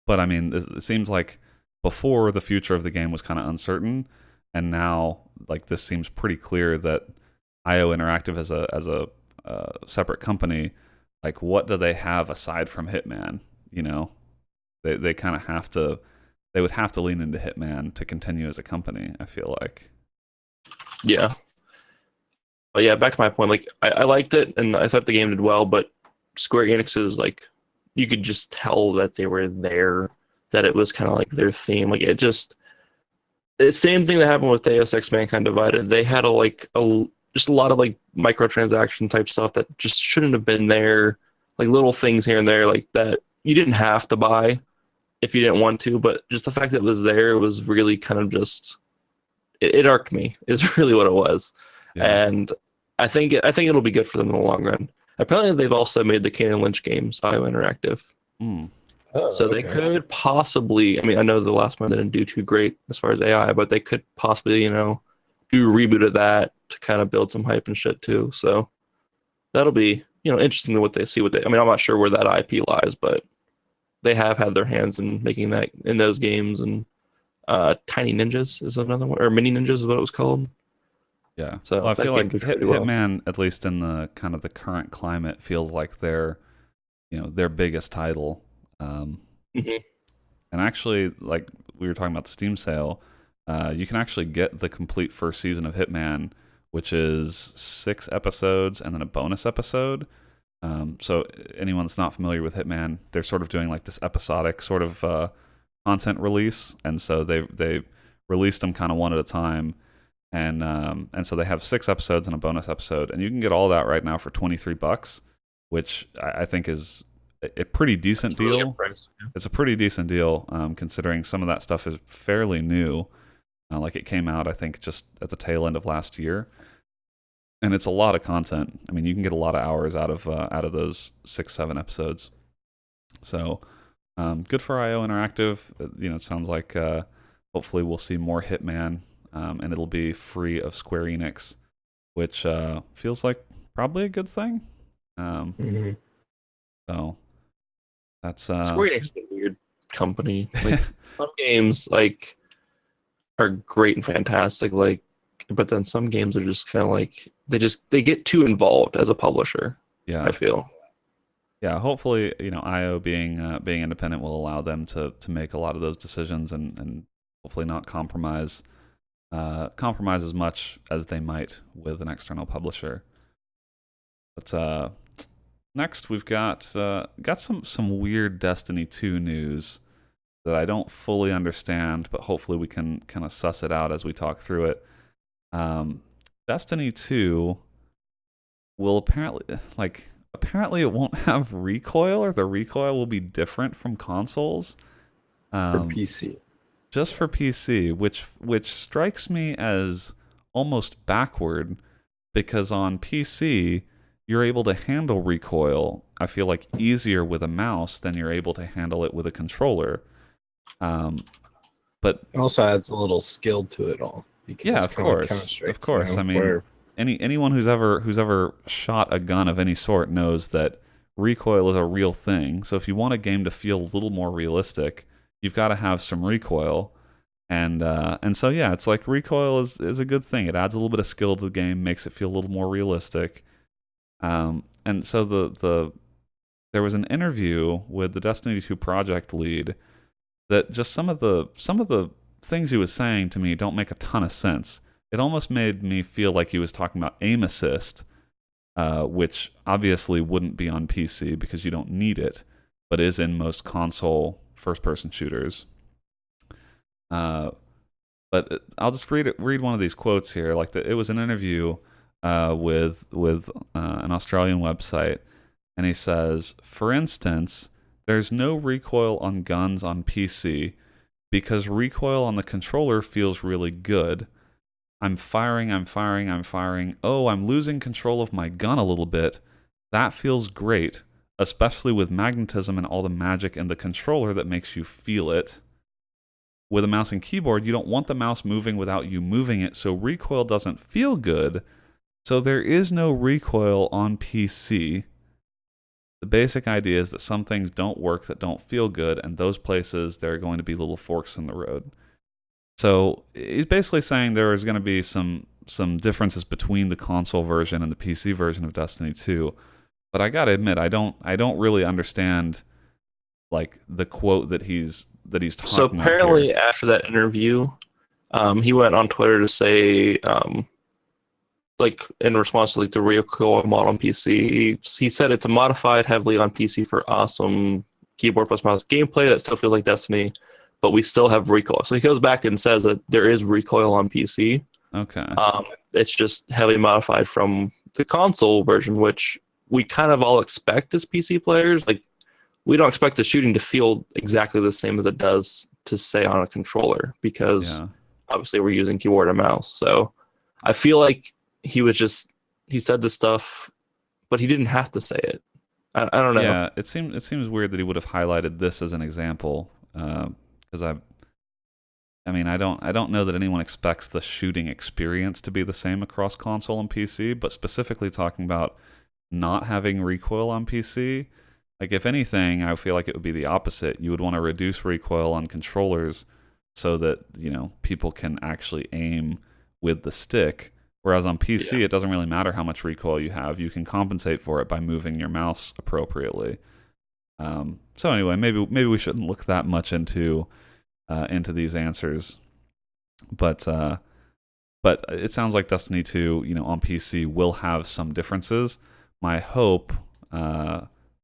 I mean, it seems like before the future of the game was kind of uncertain, and now like this seems pretty clear that IO Interactive as a separate company, like what do they have aside from Hitman? They kind of have to, they would have to lean into Hitman to continue as a company, I feel like. Yeah. But yeah, back to my point, like I liked it and I thought the game did well, but Square Enix is like, you could just tell that they were there, that it was kind of like their theme. Like the same thing that happened with Deus Ex Mankind Divided. They had just a lot of like microtransaction type stuff that just shouldn't have been there. Like little things here and there like that you didn't have to buy if you didn't want to, but just the fact that it was there was really kind of just, it irked me is really what it was. Yeah. And I think it'll be good for them in the long run. Apparently they've also made the Kane and Lynch games IO Interactive. So they could possibly, I mean, I know the last one didn't do too great as far as AI, but they could possibly, do a reboot of that to kind of build some hype and shit too. So that'll be, interesting to I mean, I'm not sure where that IP lies, but they have had their hands in making that in those games. And Tiny Ninjas is another one, or Mini Ninjas is what it was called. Yeah. So I feel like Hitman, at least in the kind of the current climate, feels like their biggest title. And actually, like we were talking about the Steam sale, you can actually get the complete first season of Hitman, which is 6 episodes and then a bonus episode. So anyone that's not familiar with Hitman, they're sort of doing like this episodic sort of content release, and so they released them kind of one at a time, and so they have 6 episodes and a bonus episode, and you can get all that right now for $23, which I think is a pretty decent deal. Really good price, yeah. It's a pretty decent deal, considering some of that stuff is fairly new. Like it came out, I think, just at the tail end of last year, and it's a lot of content. I mean, you can get a lot of hours out of those 6-7 episodes. So, good for IO Interactive. It sounds like hopefully we'll see more Hitman, and it'll be free of Square Enix, which feels like probably a good thing. So that's Square Enix is a weird company. Like some games, like are great and fantastic. Like, but then some games are just kind of like they get too involved as a publisher. Yeah. I feel. Yeah, hopefully, IO being independent will allow them to make a lot of those decisions and hopefully not compromise as much as they might with an external publisher. But next we've got some weird Destiny 2 news that I don't fully understand, but hopefully we can kind of suss it out as we talk through it. Destiny 2 will apparently it won't have recoil, or the recoil will be different from consoles. For PC. Just for PC, which strikes me as almost backward, because on PC you're able to handle recoil, I feel like, easier with a mouse than you're able to handle it with a controller. But it also adds a little skill to it all. Because yeah, of course, of course. I mean, where anyone who's ever shot a gun of any sort knows that recoil is a real thing. So if you want a game to feel a little more realistic, you've got to have some recoil. And so yeah, it's like recoil is a good thing. It adds a little bit of skill to the game, makes it feel a little more realistic. And so there was an interview with the Destiny 2 project lead that just some of the things he was saying to me don't make a ton of sense. It almost made me feel like he was talking about aim assist, which obviously wouldn't be on PC because you don't need it, but is in most console first-person shooters. But I'll just read one of these quotes here. Like it was an interview with an Australian website, and he says, for instance, there's no recoil on guns on PC because recoil on the controller feels really good. I'm firing. Oh, I'm losing control of my gun a little bit. That feels great, especially with magnetism and all the magic in the controller that makes you feel it. With a mouse and keyboard, you don't want the mouse moving without you moving it, so recoil doesn't feel good. So there is no recoil on PC. The basic idea is that some things don't work that don't feel good, and those places, there are going to be little forks in the road. So he's basically saying there is going to be some differences between the console version and the PC version of Destiny 2. But I gotta admit, I don't really understand like the quote that he's talking about. So apparently, after that interview, he went on Twitter to say, like in response to like the recoil mod on PC, he said it's a modified heavily on PC for awesome keyboard plus mouse gameplay that still feels like Destiny, but we still have recoil. So he goes back and says that there is recoil on PC. Okay. It's just heavily modified from the console version, which we kind of all expect as PC players. Like, we don't expect the shooting to feel exactly the same as it does to say on a controller, because obviously we're using keyboard and mouse. So I feel like he said this stuff, but he didn't have to say it. I don't know. Yeah, it seems weird that he would have highlighted this as an example, because I mean, I don't know that anyone expects the shooting experience to be the same across console and PC, but specifically talking about not having recoil on PC, like if anything, I feel like it would be the opposite. You would want to reduce recoil on controllers so that, people can actually aim with the stick. Whereas on PC, it doesn't really matter how much recoil you have. You can compensate for it by moving your mouse appropriately. So anyway, maybe we shouldn't look that much into these answers. But it sounds like Destiny 2, on PC will have some differences. My hope,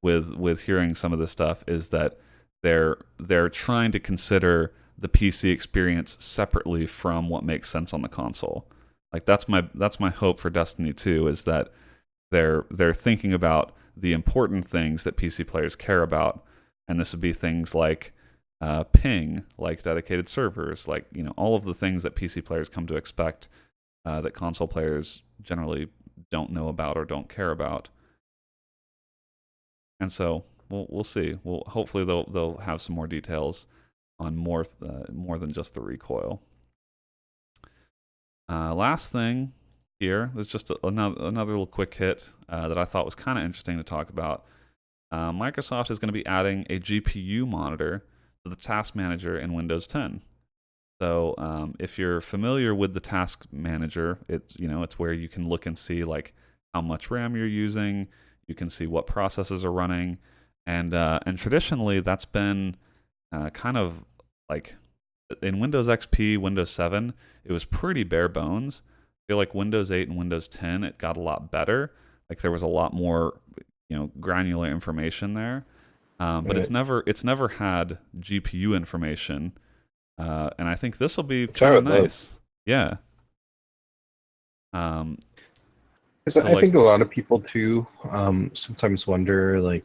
with hearing some of this stuff, is that they're trying to consider the PC experience separately from what makes sense on the console. Like that's my hope for Destiny 2, is that they're thinking about the important things that PC players care about, and this would be things like ping, like dedicated servers, like all of the things that PC players come to expect that console players generally don't know about or don't care about. And so we'll see. Well, hopefully they'll have some more details on more than just the recoil. Last thing here, there's just another little quick hit that I thought was kind of interesting to talk about. Microsoft is going to be adding a GPU monitor to the task manager in Windows 10. So if you're familiar with the task manager, it's where you can look and see like how much RAM you're using. You can see what processes are running, and traditionally that's been kind of like in Windows XP, Windows 7, it was pretty bare bones. I feel like Windows 8 and Windows 10, it got a lot better. Like there was a lot more, granular information there. But Right. it's never had GPU information, and I think this will be Which I kind of would love. nice. Yeah. Um, 'Cause so I like, think a lot of people too sometimes wonder, like,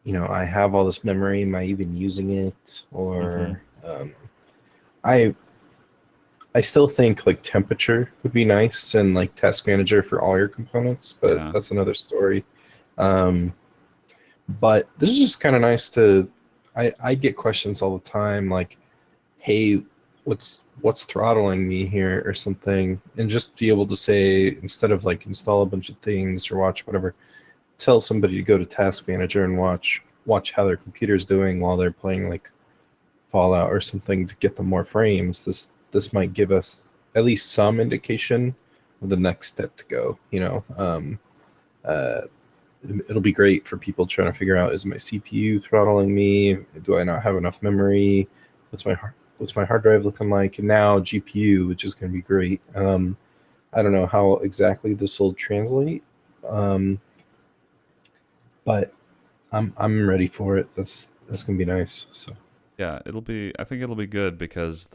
I have all this memory. Am I even using it? hmm Or I I still think like temperature would be nice and like task manager for all your components, but yeah, that's another story. Um, but this is just kind of nice to. I get questions all the time like, "Hey, what's throttling me here?" or something, and just be able to say, instead of like install a bunch of things or watch whatever, tell somebody to go to task manager and watch how their computer's doing while they're playing like Fallout or something to get them more frames. This might give us at least some indication of the next step to go. Uh, it'll be great for people trying to figure out, is my CPU throttling me? Do I not have enough memory? What's my hard drive looking like? And now GPU, which is going to be great. I don't know how exactly this will translate, um, but I'm ready for it. That's going to be nice. So. yeah, I think it'll be good because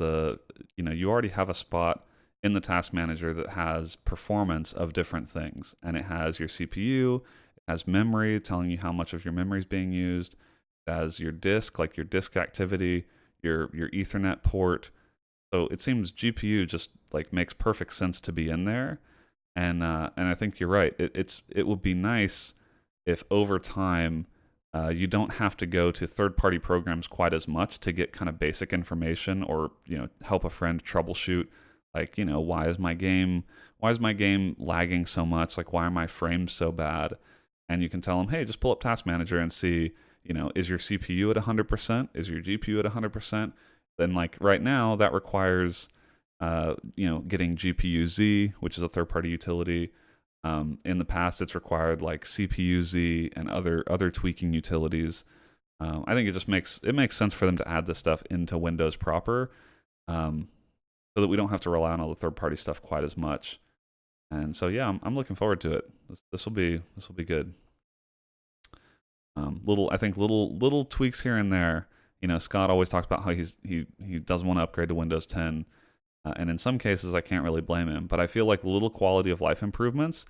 you already have a spot in the task manager that has performance of different things, and it has your CPU, it has memory telling you how much of your memory is being used, it has your disk, like your disk activity, your Ethernet port. So it seems GPU just like makes perfect sense to be in there, and I think you're right. It would be nice if over time you don't have to go to third-party programs quite as much to get kind of basic information, or help a friend troubleshoot, like, why is my game lagging so much, like why are my frames so bad, and you can tell them, hey, just pull up task manager and see, is your CPU at 100%, is your GPU at 100%. Then like right now that requires getting GPU Z, which is a third-party utility. In the past, it's required like CPU Z and other tweaking utilities. I think it makes sense for them to add this stuff into Windows proper, um, so that we don't have to rely on all the third-party stuff quite as much. And so yeah, I'm looking forward to it. This will be good. I think little tweaks here and there. Scott always talks about how he doesn't want to upgrade to Windows 10. And in some cases, I can't really blame him. But I feel like little quality of life improvements,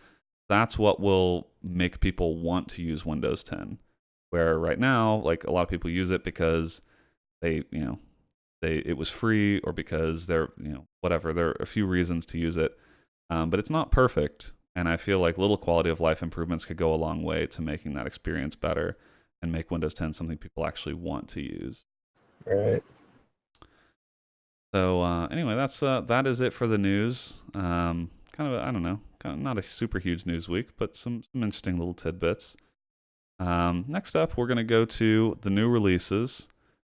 that's what will make people want to use Windows 10. Where right now, like a lot of people use it because it was free, or because whatever. There are a few reasons to use it, but it's not perfect. And I feel like little quality of life improvements could go a long way to making that experience better and make Windows 10 something people actually want to use. Right. So anyway, that is it for the news. Kind of I don't know, kind of not a super huge news week, but some interesting little tidbits. Next up, we're gonna go to the new releases,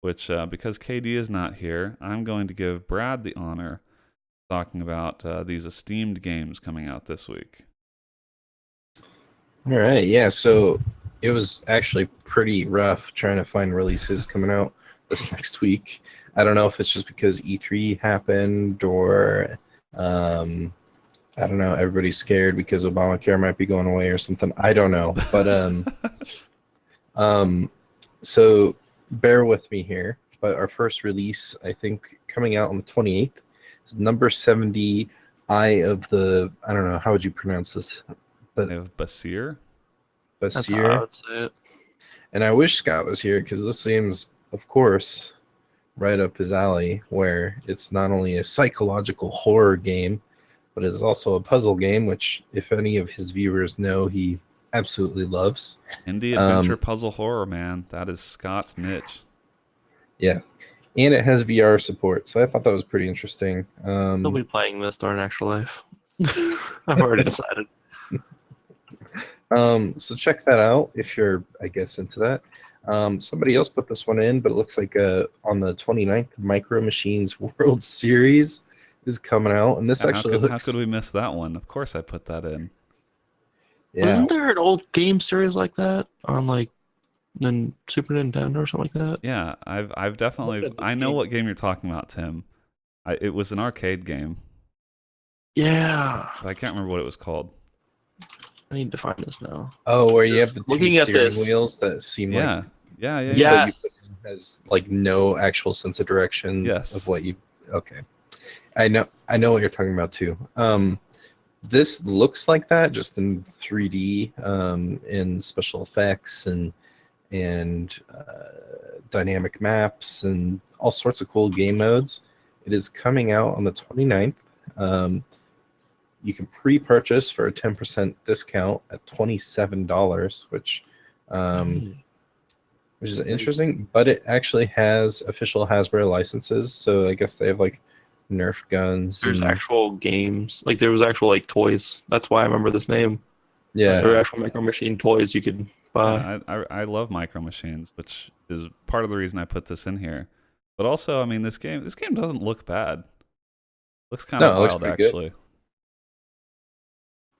which because KD is not here, I'm going to give Brad the honor of talking about these esteemed games coming out this week. All right. Yeah. So it was actually pretty rough trying to find releases coming out this next week. I don't know if it's just because E3 happened, or I don't know, everybody's scared because Obamacare might be going away or something. I don't know. But um so bear with me here. But our first release, I think, coming out on the 28th, is number 70, Eye of the, I don't know, how would you pronounce this? But They have Basir. That's how I Basir. would say it. And I wish Scott was here, because this seems, of course, right up his alley, where it's not only a psychological horror game, but it's also a puzzle game, which, if any of his viewers know, he absolutely loves. Indie adventure puzzle horror, man. That is Scott's niche. Yeah. And it has VR support, so I thought that was pretty interesting. He'll be playing this during actual life. I've already decided. So check that out if you're, I guess, into that. Somebody else put this one in, but it looks like on the 29th, Micro Machines World Series is coming out, and this Yeah, actually how looks, could we miss that one? Of course I put that in. yeah. Wasn't there an old game series like that on like Super Nintendo or something like that? Yeah, I've What definitely is this I know game? what game you're talking about, Tim. It was an arcade game, Yeah, but I can't remember what it was called. I need to find this now. Oh, where you have Just the two looking at steering this. wheels that seem like Yeah. Yeah, yeah, yeah. what you put Yes. in has like no actual sense of direction of Yes. what you. Okay, I know what you're talking about too. This looks like that just in 3D, in special effects and dynamic maps and all sorts of cool game modes. It is coming out on the 29th. Um, you can pre-purchase for a 10% discount at $27, um, which is Nice. interesting. But it actually has official Hasbro licenses, so I guess they have like Nerf guns There's and actual games. Like there was actual like toys. That's why I remember this name. Oh yeah. There were yeah. actual Micro Machine toys you could buy. Yeah, I love Micro Machines, which is part of the reason I put this in here. But also, I mean, this game doesn't look bad. Looks kind of No, it looks wild pretty good. actually.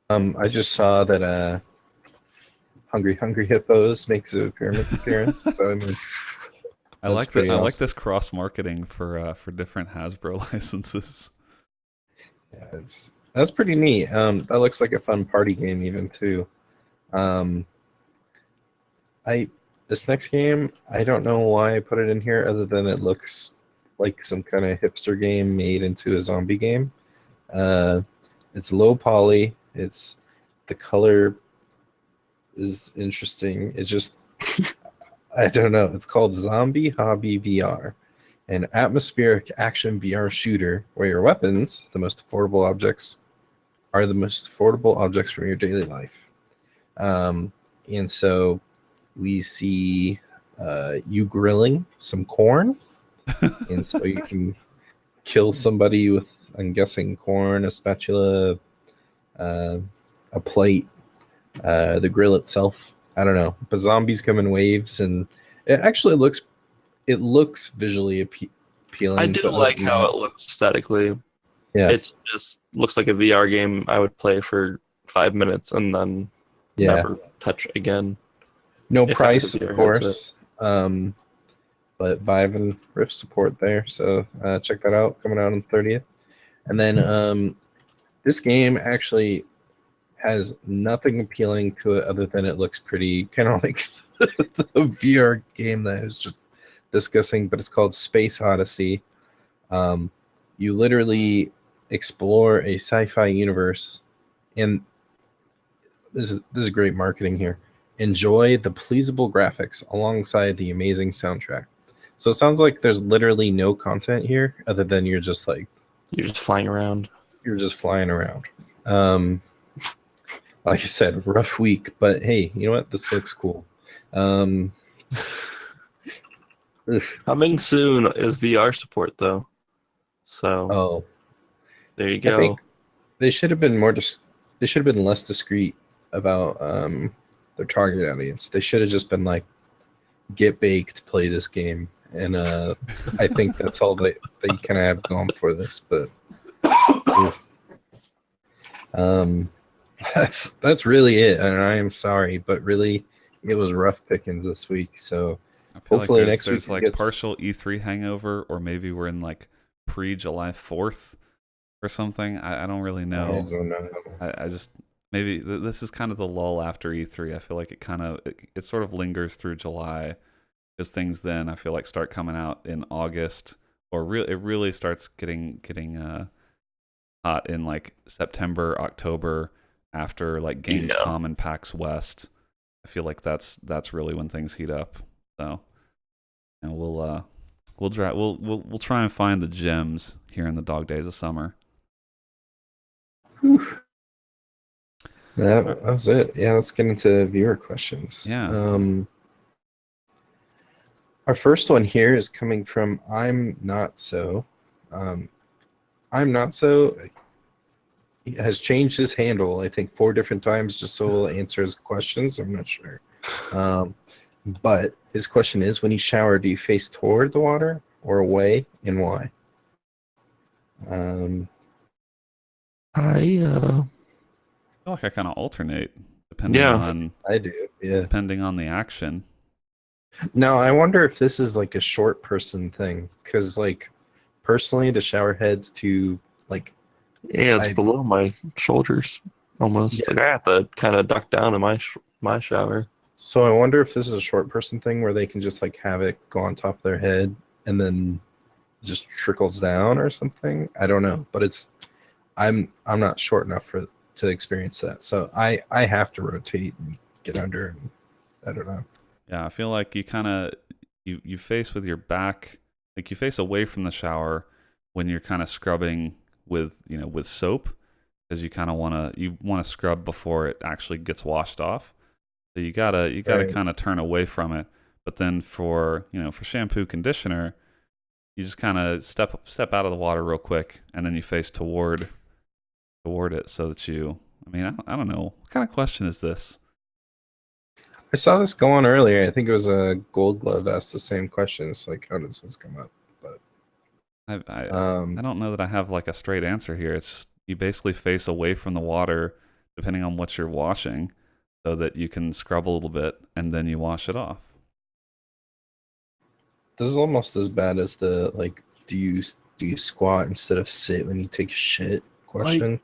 I just saw that Hungry Hippos makes an appearance. So I mean, that's pretty I like awesome. this cross marketing for different Hasbro licenses. Yeah, that's pretty neat. That looks like a fun party game even too. Um, I this next game, I don't know why I put it in here other than it looks like some kind of hipster game made into a zombie game. Uh, it's low poly. It's the color is interesting. It's just I don't know. It's called Zombie Hobby VR, an atmospheric action VR shooter where your weapons, the most affordable objects, are the most affordable objects from your daily life. And so we see you grilling some corn, and so you can kill somebody with, I'm guessing, corn, a spatula, uh, a plate, the grill itself. I don't know, but zombies come in waves, and it actually looks visually I appealing. do But other like than how that, it looks aesthetically. yeah, It's just looks like a VR game I would play for 5 minutes and then yeah, never touch again no if I had a price, of VR headset. course. But Vive and Rift support there, so check that out. Coming out on the 30th, and then this game actually has nothing appealing to it other than it looks pretty, kind of like the VR game that I was just discussing, but it's called Space Odyssey. You literally explore a sci-fi universe, and this is great marketing here. Enjoy the pleasable graphics alongside the amazing soundtrack. So it sounds like there's literally no content here other than you're just Flying around. flying around. Um, like I said, rough week, but hey, you know what? This looks cool. Ugh. Coming soon is VR support though. So Oh, there you I think go. they should have been they should have been less discreet about their target audience. They should have just been like, get baked, play this game, and I think that's all they kind of have gone for this. But um, that's really it, and I am sorry, but really, it was rough pickings this week. So I feel like hopefully next week there's it like gets. partial E3 hangover, or maybe we're in like pre July 4th or something. I don't really I know. don't know. I just maybe this is kind of the lull after E3. I feel like it sort of lingers through July because things then I feel like start coming out in August, or it really starts getting hot in like September, October, after like Yeah. Gamescom and PAX West. I feel like that's really when things heat up. So, and we'll try and find the gems here in the dog days of summer. Whew. That was it. Yeah, let's get into viewer questions. Yeah. Our first one here is coming from I'm Not So. I'm Not So. has changed his handle, I think, 4 different times just so he'll answer his questions. I'm not sure. But his question is, when you shower, do you face toward the water or away, and why? I feel like I kind of alternate depending Yeah. on I do, yeah. depending on the action. Now, I wonder if this is like a short person thing, because like personally, the shower head's too like Yeah, it's I below my shoulders almost. yeah. Like I have to kind of duck down in my shower. So I wonder if this is a short person thing where they can just like have it go on top of their head and then just trickles down or something. I don't know, but I'm not short enough to experience that. So I have to rotate and get under. And I don't know. Yeah, I feel like you kind of you face with your back, like you face away from the shower when you're kind of scrubbing with with soap, because you want to scrub before it actually gets washed off. So you gotta Right. kind of turn away from it. But then for for shampoo conditioner, you just kind of step out of the water real quick, and then you face toward it so that you. I mean, I don't know what kind of question is this. I saw this go on earlier. I think it was a Gold Glove asked the same question. It's like, how does this come up? But I don't know that I have like a straight answer here. It's just you basically face away from the water depending on what you're washing so that you can scrub a little bit and then you wash it off. this is almost as bad as the like, do you squat instead of sit when you take a shit question?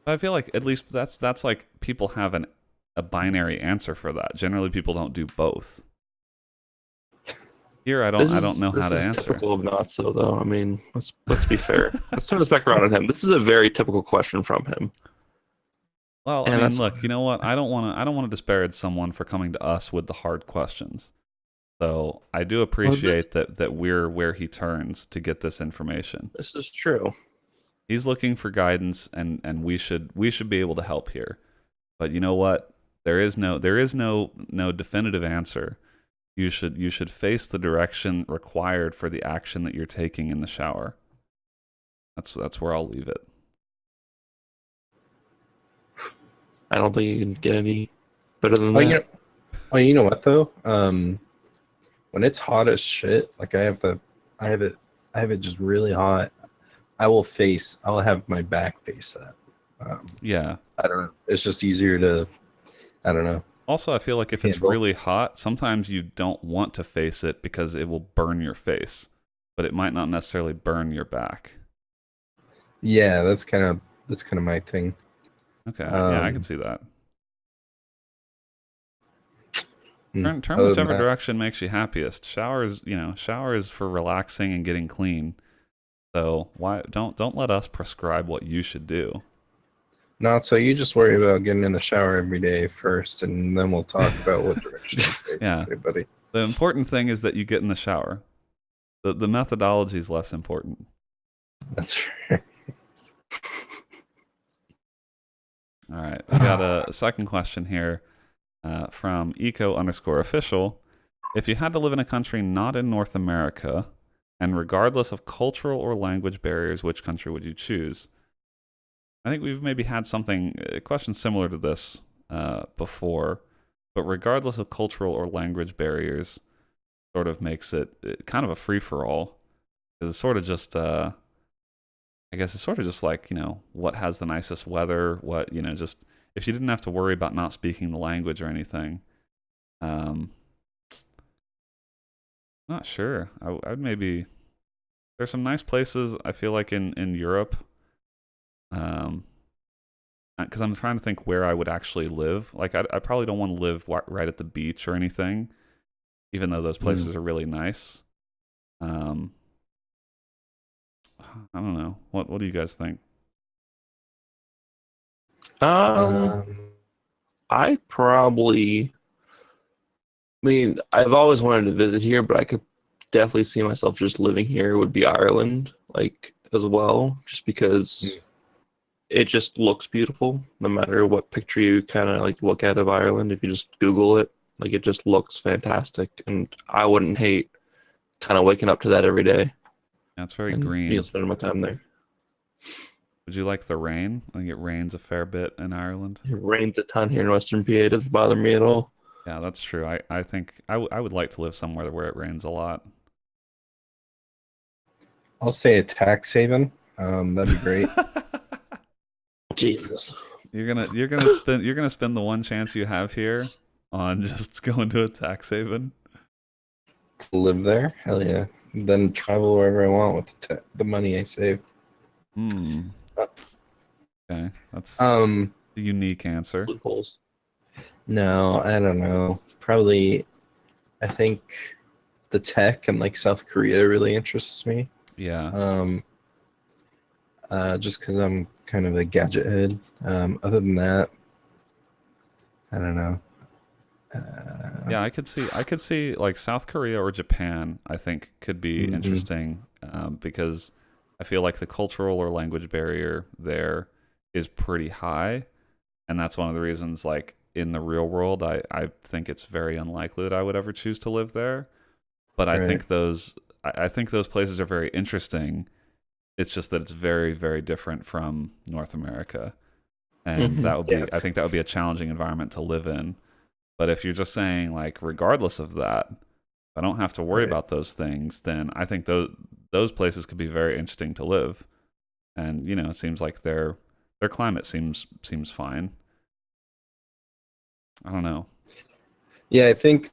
But I feel like at least that's like people have a binary answer for that. Generally people don't do both. Here I don't know how to This is answer. typical of Natso, though. I mean, let's be fair. Let's turn this back around on him. This is a very typical question from him. Well, I And mean, that's look, you know what? I don't want to disparage someone for coming to us with the hard questions. So I do appreciate that we're where he turns to get this information. this is true. He's looking for guidance, and we should be able to help here. But you know what? There is no definitive answer. You should face the direction required for the action that you're taking in the shower. That's where I'll leave it. I don't think you can get any better than Oh, that. you know what though? When it's hot as shit, like I have it just really hot. I'll have my back face that. Yeah. I don't know. It's just easier to, I don't know. Also, I feel like if it's Handle. really hot, sometimes you don't want to face it because it will burn your face, but it might not necessarily burn your back. Yeah, that's kind of my thing. Okay, yeah, I can Um, see that. Turn Other than whichever that, direction makes you happiest. Shower is for relaxing and getting clean. So why don't let us prescribe what you should do. no, so you just worry about getting in the shower every day first, and then we'll talk about what direction to face. Yeah. Okay, buddy. The important thing is that you get in the shower. The methodology is less important. That's right. All right, we got a second question here from eco_official. If you had to live in a country not in North America, and regardless of cultural or language barriers, which country would you choose? I think we've maybe had a question similar to this before, but regardless of cultural or language barriers, sort of makes it kind of a free for all. Because it's sort of just, I guess it's sort of just like, what has the nicest weather? What, just if you didn't have to worry about not speaking the language or anything. Not sure. I'd maybe. There's some nice places I feel like in Europe. Because I'm trying to think where I would actually live. Like I probably don't want to live right at the beach or anything, even though those places are really nice. I don't know. What do you guys think? Um, I probably. I mean, I've always wanted to visit here, but I could definitely see myself just living here. Would be Ireland, like as well, just because it just looks beautiful. No matter what picture you kind of like look at of Ireland, if you just Google it, like it just looks fantastic, and I wouldn't hate kind of waking up to that every day. Yeah, it's very And green. spending my time there. Would you like the rain? I think it rains a fair bit in Ireland. It rains a ton here in Western PA. It doesn't bother me at all. Yeah, that's true. I think I would like to live somewhere where it rains a lot. I'll say a tax haven. That'd be great. Jesus. You're gonna spend the one chance you have here on just going to a tax haven. To live there, hell yeah. Then travel wherever I want with the money I save. Hmm. Okay, that's Um, a unique answer. Loopholes. no, I don't know. Probably, I think the tech and like South Korea really interests me. Yeah. Just because I'm kind of a gadget head. Other than that, I don't know. Yeah, I could see like South Korea or Japan, I think could be Mhm. interesting because I feel like the cultural or language barrier there is pretty high. And that's one of the reasons, like, in the real world, I think it's very unlikely that I would ever choose to live there. But Right. I think those places are very interesting. It's just that it's very, very different from North America. And Mhm. that would Yeah. be I think that would be a challenging environment to live in. But if you're just saying like regardless of that, I don't have to worry Right. about those things, then I think those places could be very interesting to live. And you know, it seems like their climate seems fine. I don't know. Yeah, I think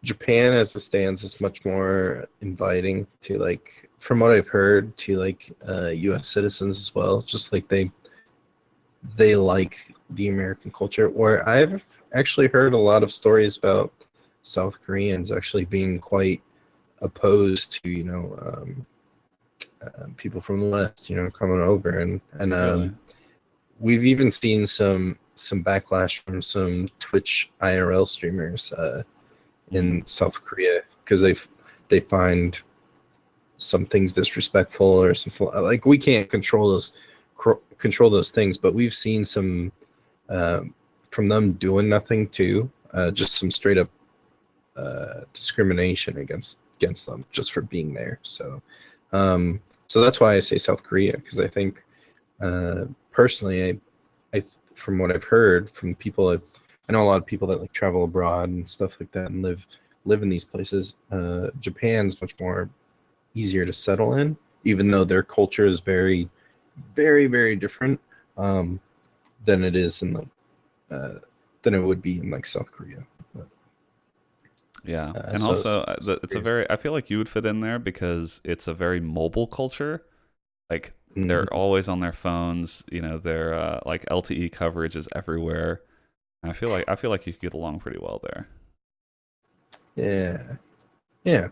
Japan as it stands is much more inviting to like, from what I've heard, to like U.S. citizens as well. Just like they like the American culture. Where I've actually heard a lot of stories about South Koreans actually being quite opposed to people from the West, coming over, and Really. we've even seen some backlash from some Twitch IRL streamers in South Korea because they find some things disrespectful or something like we can't control those things, but we've seen some uh, from them doing nothing too, just some straight up discrimination against them just for being there. So that's why I say South Korea, because I think personally, I from what I've heard from people, I know a lot of people that like travel abroad and stuff like that and live in these places. Japan's much more easier to settle in, even though their culture is very, very, very different um, than it is in like than it would be in like South Korea. But, Yeah. And so also it's a very I feel like you would fit in there because it's a very mobile culture. Like they're always on their phones, you know, their like LTE coverage is everywhere. And I feel like you could get along pretty well there. yeah, yeah.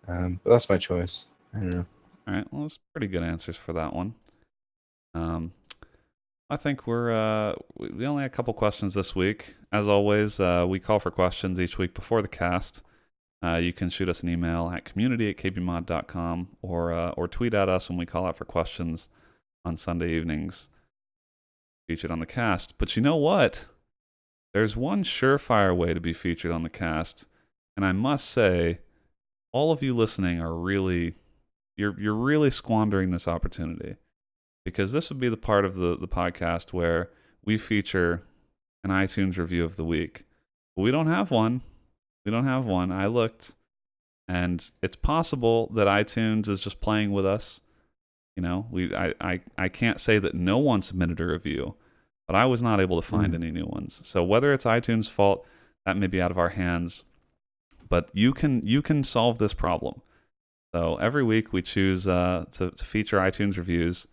But that's my choice. I don't know. All right. Well, that's pretty good answers for that one. Um, I think we only had a couple questions this week. As always, we call for questions each week before the cast. You can shoot us an email at community@kbmod.com or tweet at us when we call out for questions on Sunday evenings, featured on the cast. But you know what? There's one surefire way to be featured on the cast, and I must say, all of you listening are really you're really squandering this opportunity because this would be the part of the podcast where we feature an iTunes review of the week. But we don't have one. We don't have one. I looked, and it's possible that iTunes is just playing with us. You know, I can't say that no one submitted a review, but I was not able to find any new ones. So whether it's iTunes' fault, that may be out of our hands. But you can solve this problem. So every week we choose to feature iTunes reviews.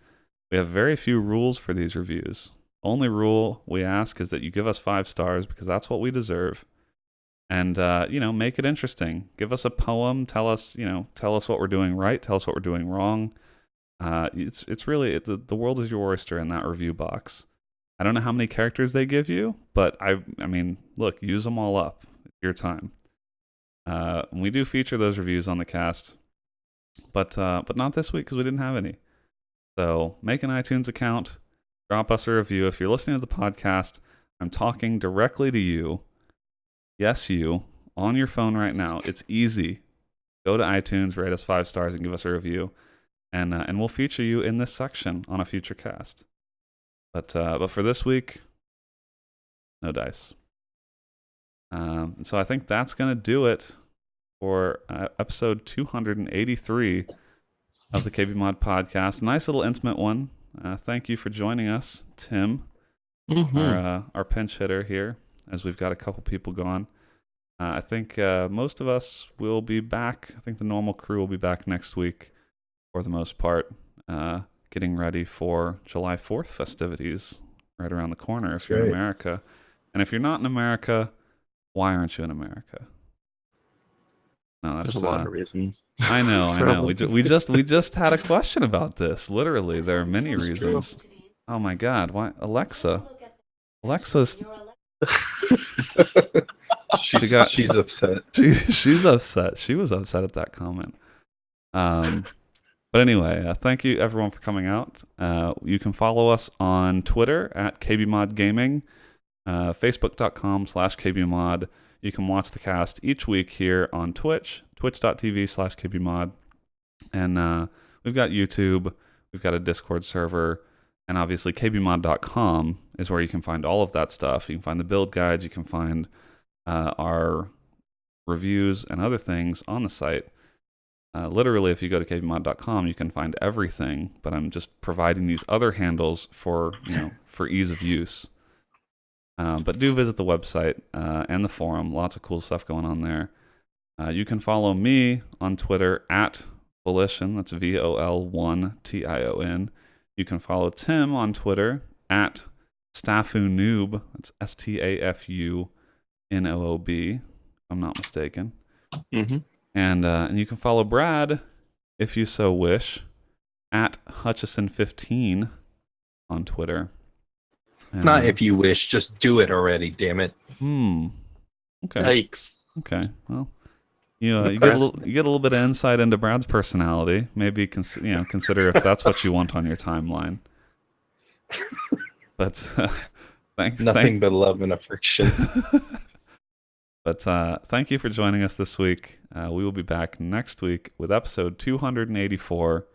We have very few rules for these reviews. Only rule we ask is that you give us 5 stars because that's what we deserve. And make it interesting. Give us a poem. Tell us what we're doing right. Tell us what we're doing wrong. It's really the world is your oyster in that review box. I don't know how many characters they give you, but I mean, look, use them all up. It's your time. We do feature those reviews on the cast, but not this week because we didn't have any. So make an iTunes account, drop us a review. If you're listening to the podcast, I'm talking directly to you. Yes, you, on your phone right now. It's easy. Go to iTunes, rate us 5 stars, and give us a review. and we'll feature you in this section on a future cast. But for this week, no dice. So I think that's gonna do it for episode 283 of the KBMOD podcast. A nice little intimate one. Thank you for joining us, Tim, our pinch hitter here, as we've got a couple people gone. I think most of us will be back. I think the normal crew will be back next week for the most part, getting ready for July 4th festivities right around the corner if you're in America. And if you're not in America, why aren't you in America? No, that's There's a lot of reasons. I know. We just had a question about this. Literally, there are many reasons. Oh my God! Why, Alexa's she's upset. She's upset. She was upset at that comment. But anyway, thank you everyone for coming out. You can follow us on Twitter at KBMOD Gaming, Facebook.com/KBMOD. You can watch the cast each week here on Twitch, twitch.tv/KBMOD. And we've got YouTube, we've got a Discord server, and obviously KBMOD.com is where you can find all of that stuff. You can find the build guides, you can find our reviews and other things on the site. Literally, if you go to KBMOD.com, you can find everything, but I'm just providing these other handles for ease of use. But do visit the website and the forum. Lots of cool stuff going on there. You can follow me on Twitter at Volition. That's VOL1TION. You can follow Tim on Twitter at StafuNoob. That's STAFUNOOB, if I'm not mistaken. Mm-hmm. And you can follow Brad, if you so wish, at Hutchison15 on Twitter. Not if you wish, just do it already, damn it. Okay. Yikes. Okay. Well, you get a little bit of insight into Brad's personality. Maybe consider if that's what you want on your timeline. But thanks. Nothing but love and affection. But thank you for joining us this week. We will be back next week with episode 284.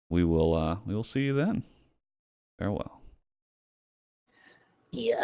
We will see you then. Farewell. Yeah.